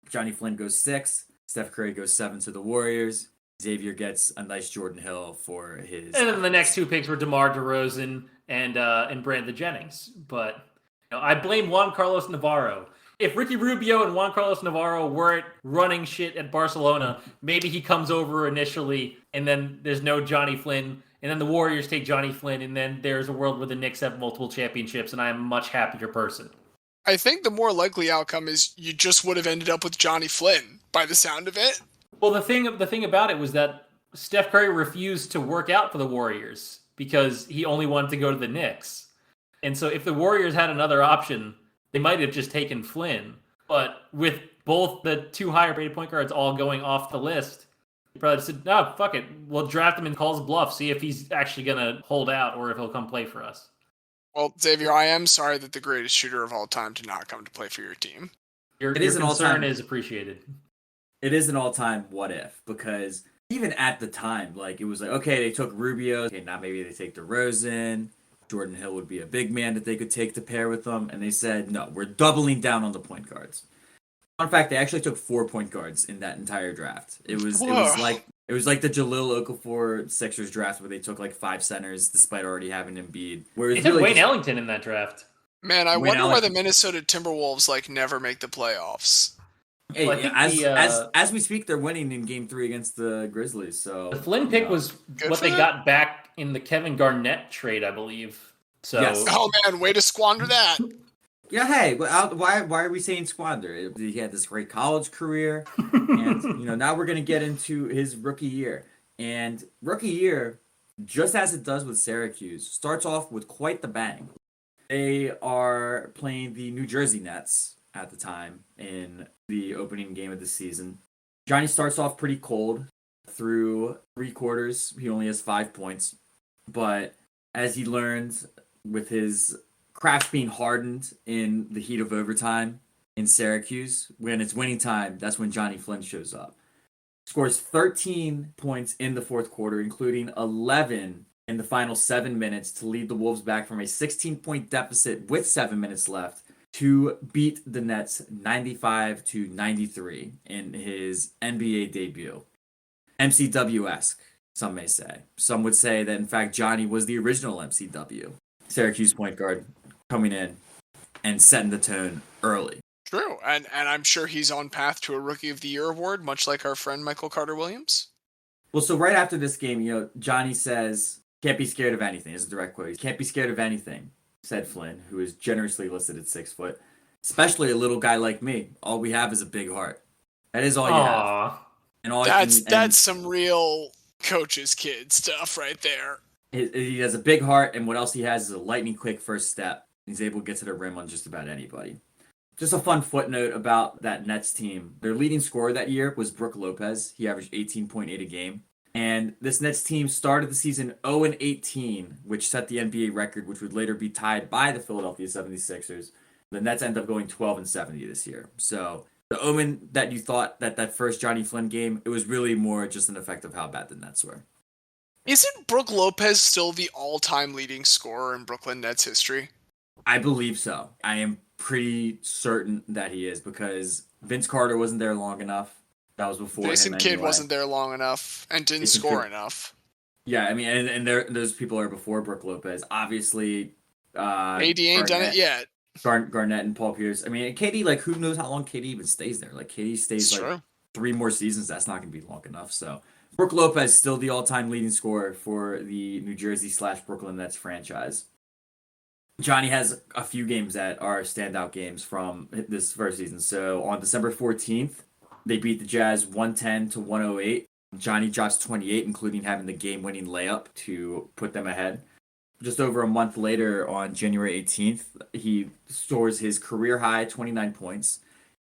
Johnny Flynn goes 6. Steph Curry goes 7 to the Warriors. Xavier gets a nice Jordan Hill for his. And then the next 2 picks were DeMar DeRozan and Brandon Jennings. But I blame Juan Carlos Navarro. If Ricky Rubio and Juan Carlos Navarro weren't running shit at Barcelona, maybe he comes over initially, and then there's no Johnny Flynn, and then the Warriors take Johnny Flynn, and then there's a world where the Knicks have multiple championships, and I am a much happier person. I think the more likely outcome is you just would have ended up with Johnny Flynn, by the sound of it. Well, the thing about it was that Steph Curry refused to work out for the Warriors because he only wanted to go to the Knicks. And so if the Warriors had another option, they might have just taken Flynn. But with both the 2 higher rated point guards all going off the list, he probably said, no, fuck it. We'll draft him and call his bluff, see if he's actually going to hold out or if he'll come play for us. Well, Xavier, I am sorry that the greatest shooter of all time did not come to play for your team. Your concern is appreciated. It is an all-time what if, because even at the time, like, it was like, okay, they took Rubio. Okay, now maybe they take DeRozan. Jordan Hill would be a big man that they could take to pair with them. And they said, no, we're doubling down on the point guards. Fun fact, they actually took 4 point guards in that entire draft. It was like the Jahlil Okafor Sixers draft where they took like 5 centers despite already having Embiid. They took Wayne Ellington in that draft. Man, I wonder why the Minnesota Timberwolves never make the playoffs. Hey, well, as we speak, they're winning in Game 3 against the Grizzlies. So the Flynn pick was what they got back in the Kevin Garnett trade, I believe. So, yes. Oh man, way to squander that. Yeah, hey, why are we saying squander? He had this great college career, and now we're gonna get into his rookie year. And rookie year, just as it does with Syracuse, starts off with quite the bang. They are playing the New Jersey Nets at the time in the opening game of the season. Johnny starts off pretty cold. Through 3 quarters, he only has 5 points. But as he learns with his craft being hardened in the heat of overtime in Syracuse, when it's winning time, that's when Johnny Flynn shows up. Scores 13 points in the 4th quarter, including 11 in the final 7 minutes to lead the Wolves back from a 16-point deficit with 7 minutes left to beat the Nets 95-93 in his NBA debut. MCW-esque, some may say. Some would say that, in fact, Johnny was the original MCW. Syracuse point guard coming in and setting the tone early. True, and I'm sure he's on path to a Rookie of the Year award, much like our friend Michael Carter-Williams. Well, so right after this game, Johnny says, can't be scared of anything. Is a direct quote. He can't be scared of anything, said Flynn, who is generously listed at 6 foot. Especially a little guy like me. All we have is a big heart. That is all you have. And that's some real coach's kid stuff right there. He has a big heart, and what else he has is a lightning quick first step. He's able to get to the rim on just about anybody. Just a fun footnote about that Nets team. Their leading scorer that year was Brook Lopez. He averaged 18.8 a game. And this Nets team started the season 0-18, which set the NBA record, which would later be tied by the Philadelphia 76ers. The Nets end up going 12-70 this year. So the omen that you thought that first Johnny Flynn game, it was really more just an effect of how bad the Nets were. Isn't Brook Lopez still the all-time leading scorer in Brooklyn Nets history? I believe so. I am pretty certain that he is because Vince Carter wasn't there long enough. That was before Jason him Kidd anyway. wasn't there long enough and didn't score enough. Yeah, I mean, and those people are before Brook Lopez. Obviously, AD ain't done it yet. Garnett and Paul Pierce. I mean, KD, who knows how long KD even stays there? KD stays 3 more seasons. That's not going to be long enough. So, Brook Lopez still the all-time leading scorer for the New Jersey/Brooklyn Nets franchise. Johnny has a few games that are standout games from this first season. So, on December 14th, they beat the Jazz 110-108. Johnny drops 28, including having the game-winning layup to put them ahead. Just over a month later, on January 18th, he scores his career-high 29 points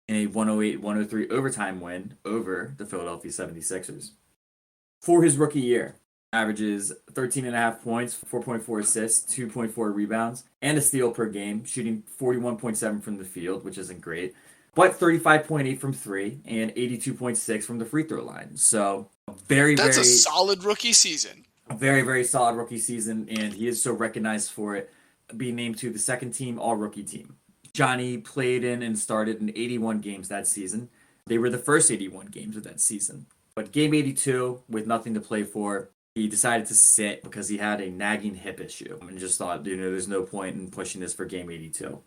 in a 108-103 overtime win over the Philadelphia 76ers. For his rookie year, averages 13.5 points, 4.4 assists, 2.4 rebounds, and a steal per game, shooting 41.7 from the field, which isn't great, but 35.8 from 3 and 82.6 from the free throw line. So That's a solid rookie season. A very, very solid rookie season, and he is so recognized for it, being named to the second team all-rookie team. Johnny played in and started in 81 games that season. They were the first 81 games of that season. But game 82, with nothing to play for, he decided to sit because he had a nagging hip issue and just thought, there's no point in pushing this for game 82.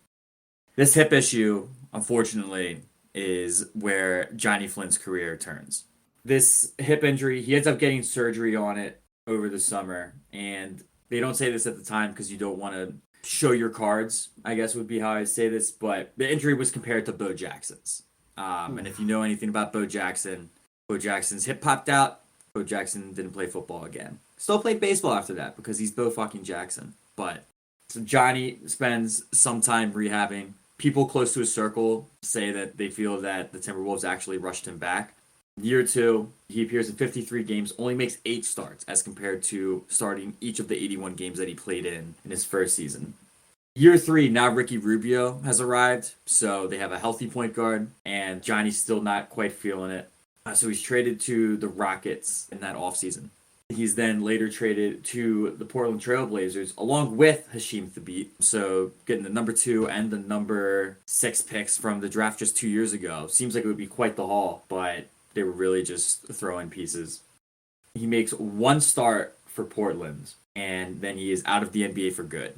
This hip issue, unfortunately, is where Johnny Flynn's career turns. This hip injury, he ends up getting surgery on it over the summer, and they don't say this at the time because you don't want to show your cards, I guess would be how I say this, but the injury was compared to Bo Jackson's. And if you know anything about Bo Jackson's hip popped out. Bo Jackson didn't play football again. Still played baseball after that because he's Bo fucking Jackson. But so Johnny spends some time rehabbing. People close to his circle say that they feel that the Timberwolves actually rushed him back. Year 2, he appears in 53 games, only makes 8 starts as compared to starting each of the 81 games that he played in his first season. Year 3, now Ricky Rubio has arrived, so they have a healthy point guard, and Johnny's still not quite feeling it. So he's traded to the Rockets in that offseason. He's then later traded to the Portland Trail Blazers along with Hasheem Thabeet. So getting the number 2 and the number 6 picks from the draft just 2 years ago. Seems like it would be quite the haul, but they were really just throwing pieces. He makes 1 start for Portland, and then he is out of the NBA for good.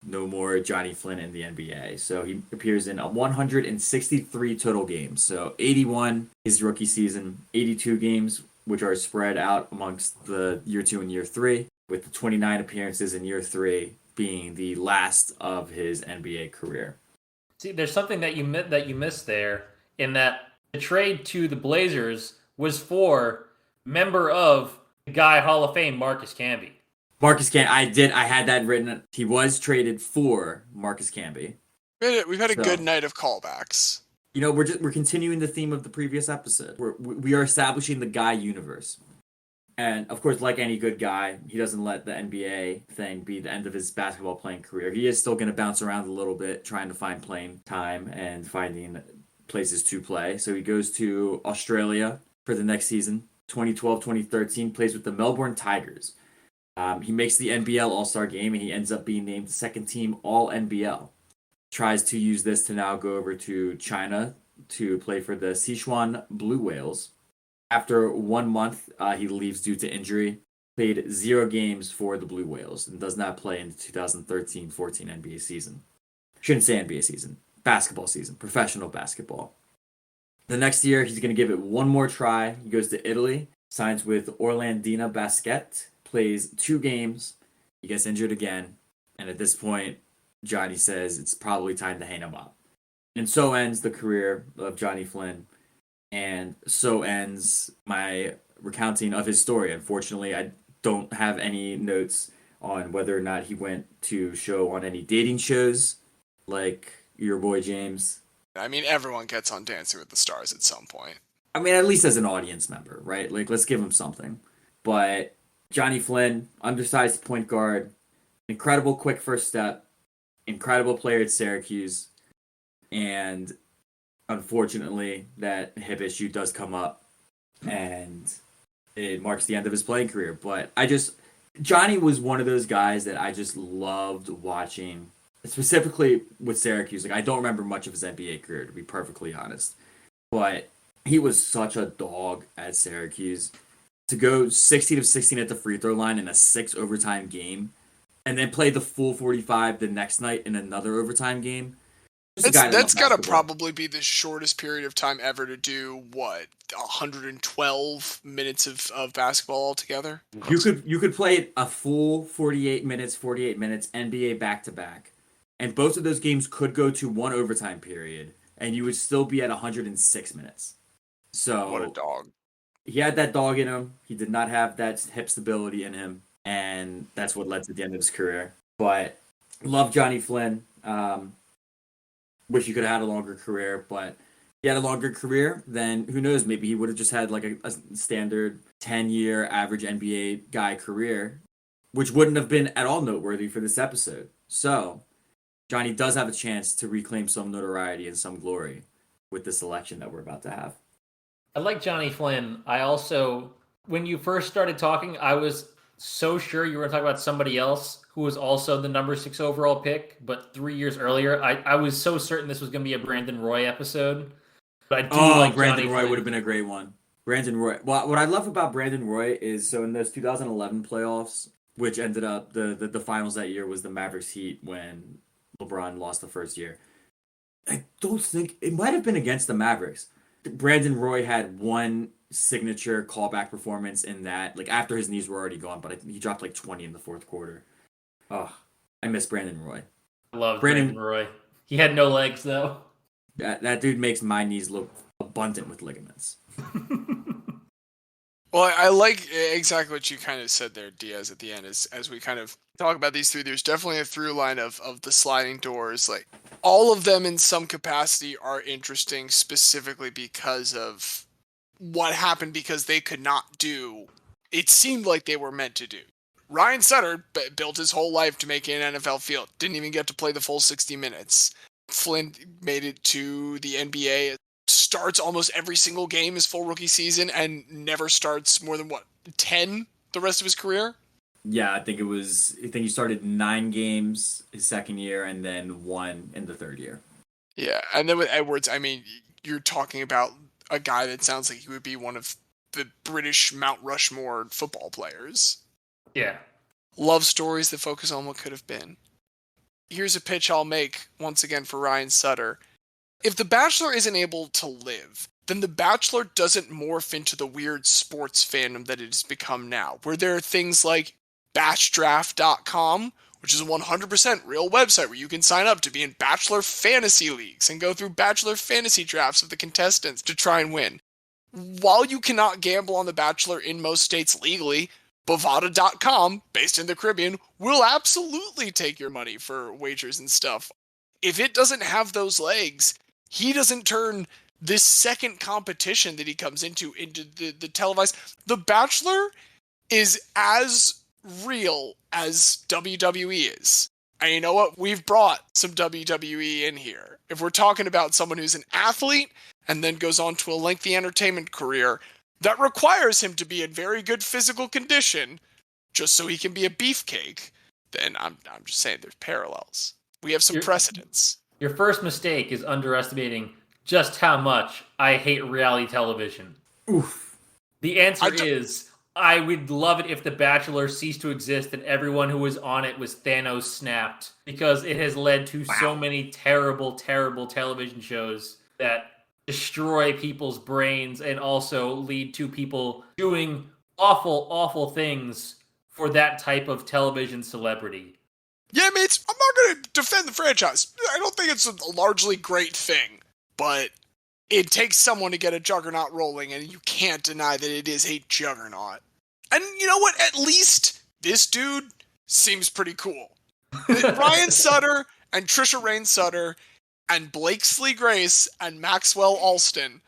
No more Johnny Flynn in the NBA. So he appears in 163 total games. So 81 his rookie season, 82 games, which are spread out amongst the year 2 and year 3, with the 29 appearances in year 3 being the last of his NBA career. See, there's something that you missed there, in that the trade to the Blazers was for member of the Guy Hall of Fame, Marcus Camby. I had that written. He was traded for Marcus Camby. We've had a good night of callbacks. We're continuing the theme of the previous episode. We are establishing the Guy universe. And of course, like any good guy, he doesn't let the NBA thing be the end of his basketball playing career. He is still going to bounce around a little bit, trying to find playing time and finding places to play. So he goes to Australia for the next season, 2012-2013, plays with the Melbourne Tigers. He makes the NBL All-Star game, and he ends up being named second team All-NBL. Tries to use this to now go over to China to play for the Sichuan Blue Whales. After 1 month, he leaves due to injury. Played 0 games for the Blue Whales and does not play in the 2013-14 NBA season. Shouldn't say NBA season. Basketball season. Professional basketball. The next year, he's going to give it one more try. He goes to Italy, signs with Orlandina Basket, plays 2 games. He gets injured again. And at this point, Johnny says it's probably time to hang him up. And so ends the career of Johnny Flynn. And so ends my recounting of his story. Unfortunately, I don't have any notes on whether or not he went to show on any dating shows like your boy James. I mean, everyone gets on Dancing with the Stars at some point. I mean, at least as an audience member, right? Like, let's give him something. But Johnny Flynn, undersized point guard, incredible quick first step, incredible player at Syracuse, and unfortunately, that hip issue does come up, and it marks the end of his playing career. But Johnny was one of those guys that I just loved watching, specifically with Syracuse. Like, I don't remember much of his NBA career, to be perfectly honest, but he was such a dog at Syracuse. To go 16 of 16 at the free throw line in a 6 overtime game, and then play the full 45 the next night in another overtime game. That's got to probably be the shortest period of time ever to do, 112 minutes of basketball altogether? You could play a full 48 minutes, NBA back-to-back. And both of those games could go to one overtime period, and you would still be at 106 minutes. So what a dog. He had that dog in him. He did not have that hip stability in him, and that's what led to the end of his career. But love Johnny Flynn. Wish he could have had a longer career, but if he had a longer career, then who knows? Maybe he would have just had like a standard 10-year average NBA guy career, which wouldn't have been at all noteworthy for this episode. So Johnny does have a chance to reclaim some notoriety and some glory with this selection that we're about to have. I like Johnny Flynn. I also When you first started talking, I was so sure you were going to talk about somebody else who was also the number 6 overall pick, but 3 years earlier, I was so certain this was going to be a Brandon Roy episode. But I do like Brandon Johnny Roy Flynn. would have been a great one. Brandon Roy. Well, what I love about Brandon Roy is so in those 2011 playoffs, which ended up the finals that year was the Mavericks Heat when LeBron lost the first year. I don't think it might have been against the Mavericks. Brandon Roy had one signature callback performance in that, like after his knees were already gone, but he dropped like 20 in the fourth quarter. Oh, I miss Brandon Roy. I love Brandon Roy. He had no legs though. That dude makes my knees look abundant with ligaments. Well, I like exactly what you kind of said there, Diaz, at the end. As we kind of talk about these three, there's definitely a through line of the sliding doors. Like, all of them in some capacity are interesting specifically because of what happened, because they could not do. It seemed like they were meant to do. Ryan Sutter built his whole life to make it an NFL field. Didn't even get to play the full 60 minutes. Flynn made it to the NBA. Starts almost every single game his full rookie season and never starts more than 10 the rest of his career. Yeah, I think he started 9 games his second year and then 1 in the third year. Yeah, and then with Edwards, I mean, you're talking about a guy that sounds like he would be one of the British Mount Rushmore football players. Yeah. Love stories that focus on what could have been. Here's a pitch I'll make once again for Ryan Sutter. If The Bachelor isn't able to live, then The Bachelor doesn't morph into the weird sports fandom that it has become now, where there are things like BatchDraft.com, which is a 100% real website where you can sign up to be in Bachelor fantasy leagues and go through Bachelor fantasy drafts of the contestants to try and win. While you cannot gamble on The Bachelor in most states legally, Bovada.com, based in the Caribbean, will absolutely take your money for wagers and stuff. If it doesn't have those legs, he doesn't turn this second competition that he comes into the televised. The Bachelor is as real as WWE is. And you know what? We've brought some WWE in here. If we're talking about someone who's an athlete and then goes on to a lengthy entertainment career that requires him to be in very good physical condition just so he can be a beefcake, then I'm just saying there's parallels. We have some precedents. Your first mistake is underestimating just how much I hate reality television. Oof. The answer is, I would love it if The Bachelor ceased to exist and everyone who was on it was Thanos snapped, because it has led to so many terrible, terrible television shows that destroy people's brains and also lead to people doing awful, awful things for that type of television celebrity. Yeah, mates, I'm not going to defend the franchise. I don't think it's a largely great thing, but it takes someone to get a juggernaut rolling, and you can't deny that it is a juggernaut. And you know what? At least this dude seems pretty cool. Ryan Sutter and Trisha Rain Sutter and Blakesley Grace and Maxwell Alston,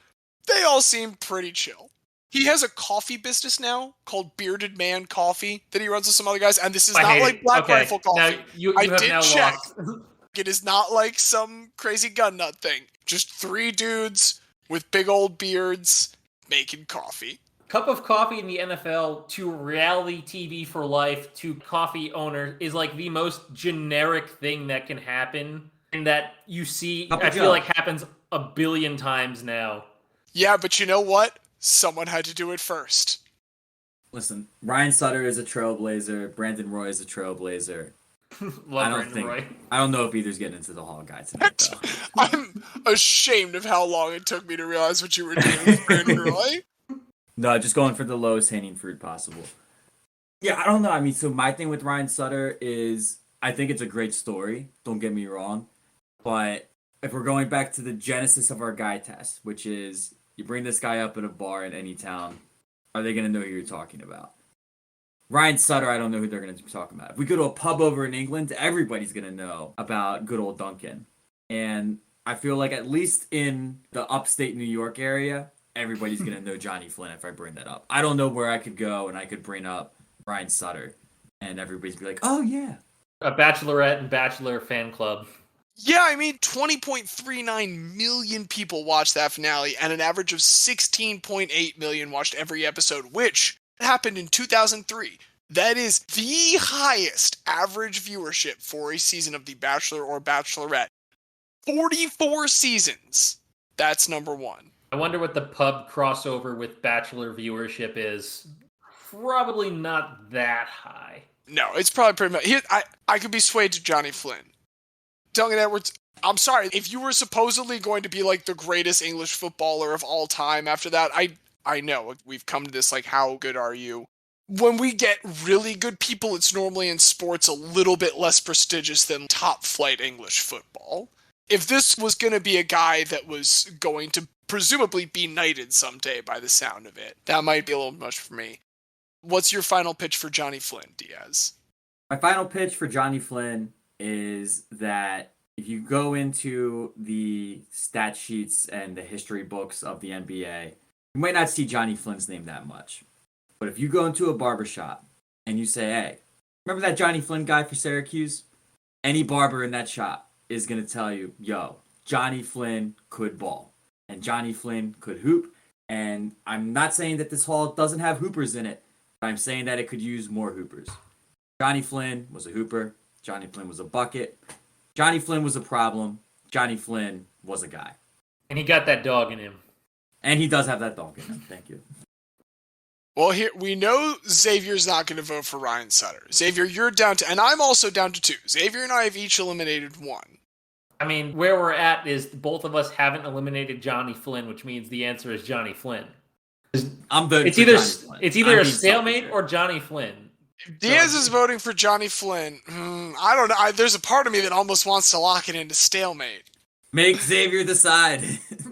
they all seem pretty chill. He has a coffee business now called Bearded Man Coffee that he runs with some other guys, and this is not like Black Rifle Coffee. Now, you I have did now check. Lost. It is not like some crazy gun nut thing. Just 3 dudes with big old beards making coffee. Cup of coffee in the NFL to reality TV for life to coffee owner is like the most generic thing that can happen, and that you see, I feel like happens a billion times now. Yeah, but you know what? Someone had to do it first. Listen, Ryan Sutter is a trailblazer. Brandon Roy is a trailblazer. I don't know if either's getting into the Hall guy tonight, though. I'm ashamed of how long it took me to realize what you were doing with Brandon Roy. No, just going for the lowest hanging fruit possible. Yeah, I don't know. I mean, so my thing with Ryan Sutter is I think it's a great story. Don't get me wrong. But if we're going back to the genesis of our guy test, which is you bring this guy up in a bar in any town, are they going to know who you're talking about? Ryan Sutter, I don't know who they're going to be talking about. If we go to a pub over in England, everybody's going to know about good old Duncan. And I feel like at least in the upstate New York area, everybody's going to know Johnny Flynn if I bring that up. I don't know where I could go and I could bring up Ryan Sutter and everybody's be like, oh yeah. A Bachelorette and Bachelor fan club. Yeah, I mean, 20.39 million people watched that finale, and an average of 16.8 million watched every episode, which, It happened in 2003. That is the highest average viewership for a season of The Bachelor or Bachelorette. 44 seasons. That's number one. I wonder what the pub crossover with Bachelor viewership is. Probably not that high. No, it's probably pretty much... I could be swayed to Johnny Flynn. Duncan Edwards, I'm sorry, if you were supposedly going to be like the greatest English footballer of all time after that, I know, we've come to this, like, how good are you? When we get really good people, it's normally in sports a little bit less prestigious than top flight English football. If this was going to be a guy that was going to presumably be knighted someday by the sound of it, that might be a little much for me. What's your final pitch for Johnny Flynn, Diaz? My final pitch for Johnny Flynn is that if you go into the stat sheets and the history books of the NBA, you might not see Johnny Flynn's name that much. But if you go into a barbershop and you say, hey, remember that Johnny Flynn guy for Syracuse? Any barber in that shop is going to tell you, yo, Johnny Flynn could ball. And Johnny Flynn could hoop. And I'm not saying that this hall doesn't have hoopers in it, but I'm saying that it could use more hoopers. Johnny Flynn was a hooper. Johnny Flynn was a bucket. Johnny Flynn was a problem. Johnny Flynn was a guy. And he got that dog in him. And he does have that dog in him. Thank you. Well, here we know Xavier's not going to vote for Ryan Sutter. Xavier, you're down to, and I'm also down to 2. Xavier and I have each eliminated 1. I mean, where we're at is both of us haven't eliminated Johnny Flynn, which means the answer is Johnny Flynn. I'm voting it's for either Johnny Flynn. It's either I'm a being stalemate selfish or Johnny Flynn. If Diaz is voting for Johnny Flynn, I don't know. There's a part of me that almost wants to lock it into stalemate. Make Xavier decide.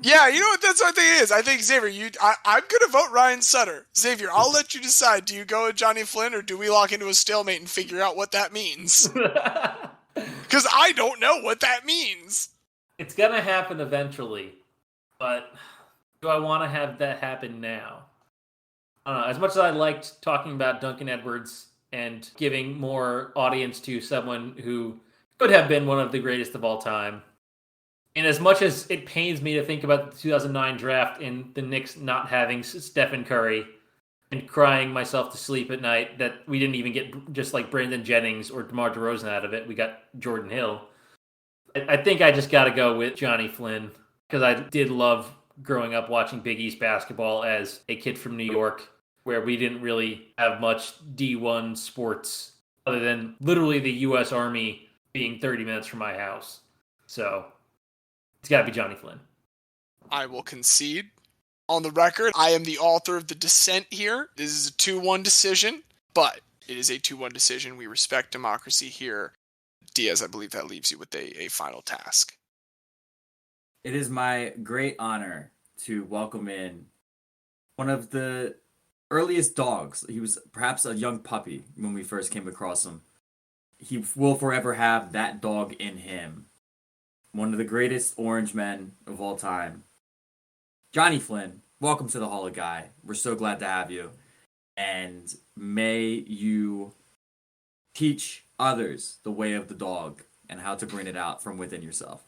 Yeah, you know what? That's what I think it is. I think, Xavier, I'm going to vote Ryan Sutter. Xavier, I'll let you decide. Do you go with Johnny Flynn, or do we lock into a stalemate and figure out what that means? Because I don't know what that means. It's going to happen eventually, but do I want to have that happen now? I don't know. As much as I liked talking about Duncan Edwards and giving more audience to someone who could have been one of the greatest of all time, and as much as it pains me to think about the 2009 draft and the Knicks not having Stephen Curry and crying myself to sleep at night that we didn't even get just like Brandon Jennings or DeMar DeRozan out of it, we got Jordan Hill. I think I just got to go with Johnny Flynn because I did love growing up watching Big East basketball as a kid from New York, where we didn't really have much D1 sports other than literally the U.S. Army being 30 minutes from my house. So it's got to be Johnny Flynn. I will concede. On the record, I am the author of the dissent here. This is a 2-1 decision, but it is a 2-1 decision. We respect democracy here. Diaz, I believe that leaves you with a final task. It is my great honor to welcome in one of the earliest dogs. He was perhaps a young puppy when we first came across him. He will forever have that dog in him. One of the greatest orange men of all time. Johnny Flynn, welcome to the Hall of Guy. We're so glad to have you. And may you teach others the way of the dog and how to bring it out from within yourself.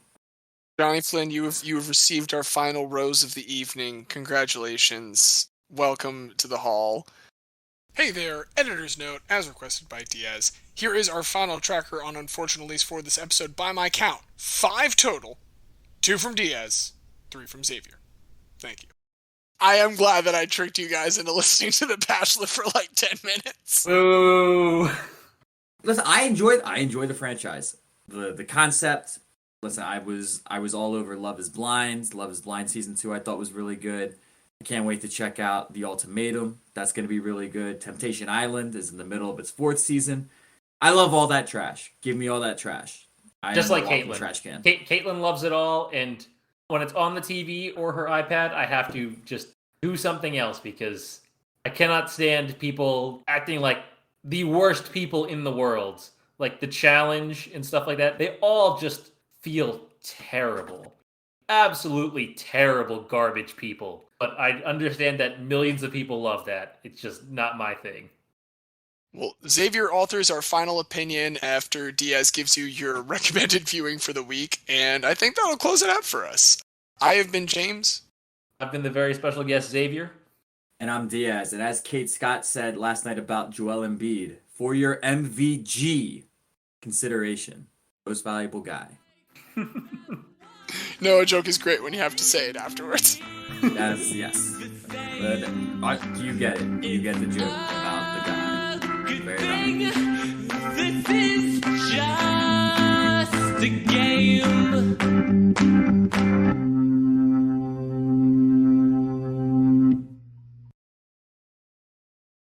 Johnny Flynn, you have received our final rose of the evening. Congratulations. Welcome to the hall. Hey there, editor's note, as requested by Diaz. Here is our final tracker on Unfortunate Least for this episode by my count. 5 total. 2 from Diaz, 3 from Xavier. Thank you. I am glad that I tricked you guys into listening to The Bachelor for like 10 minutes. Ooh. Listen, I enjoy the franchise. The concept. Listen, I was all over Love is Blind. Love is Blind season 2 I thought was really good. I can't wait to check out The Ultimatum. That's going to be really good. Temptation Island is in the middle of its 4th season. I love all that trash. Give me all that trash. Just like Caitlin. Trash can. Caitlin loves it all, and when it's on the TV or her iPad, I have to just do something else because I cannot stand people acting like the worst people in the world. Like The Challenge and stuff like that. They all just feel terrible. Absolutely terrible garbage people. But I understand that millions of people love that. It's just not my thing. Well, Xavier alters our final opinion after Diaz gives you your recommended viewing for the week, and I think that'll close it out for us. I have been James. I've been the very special guest, Xavier. And I'm Diaz. And as Kate Scott said last night about Joel Embiid, for your MVG consideration, most valuable guy. No, a joke is great when you have to say it afterwards. Yes. But you get it. You get the joke about the guy. Very valuable. This is just a game.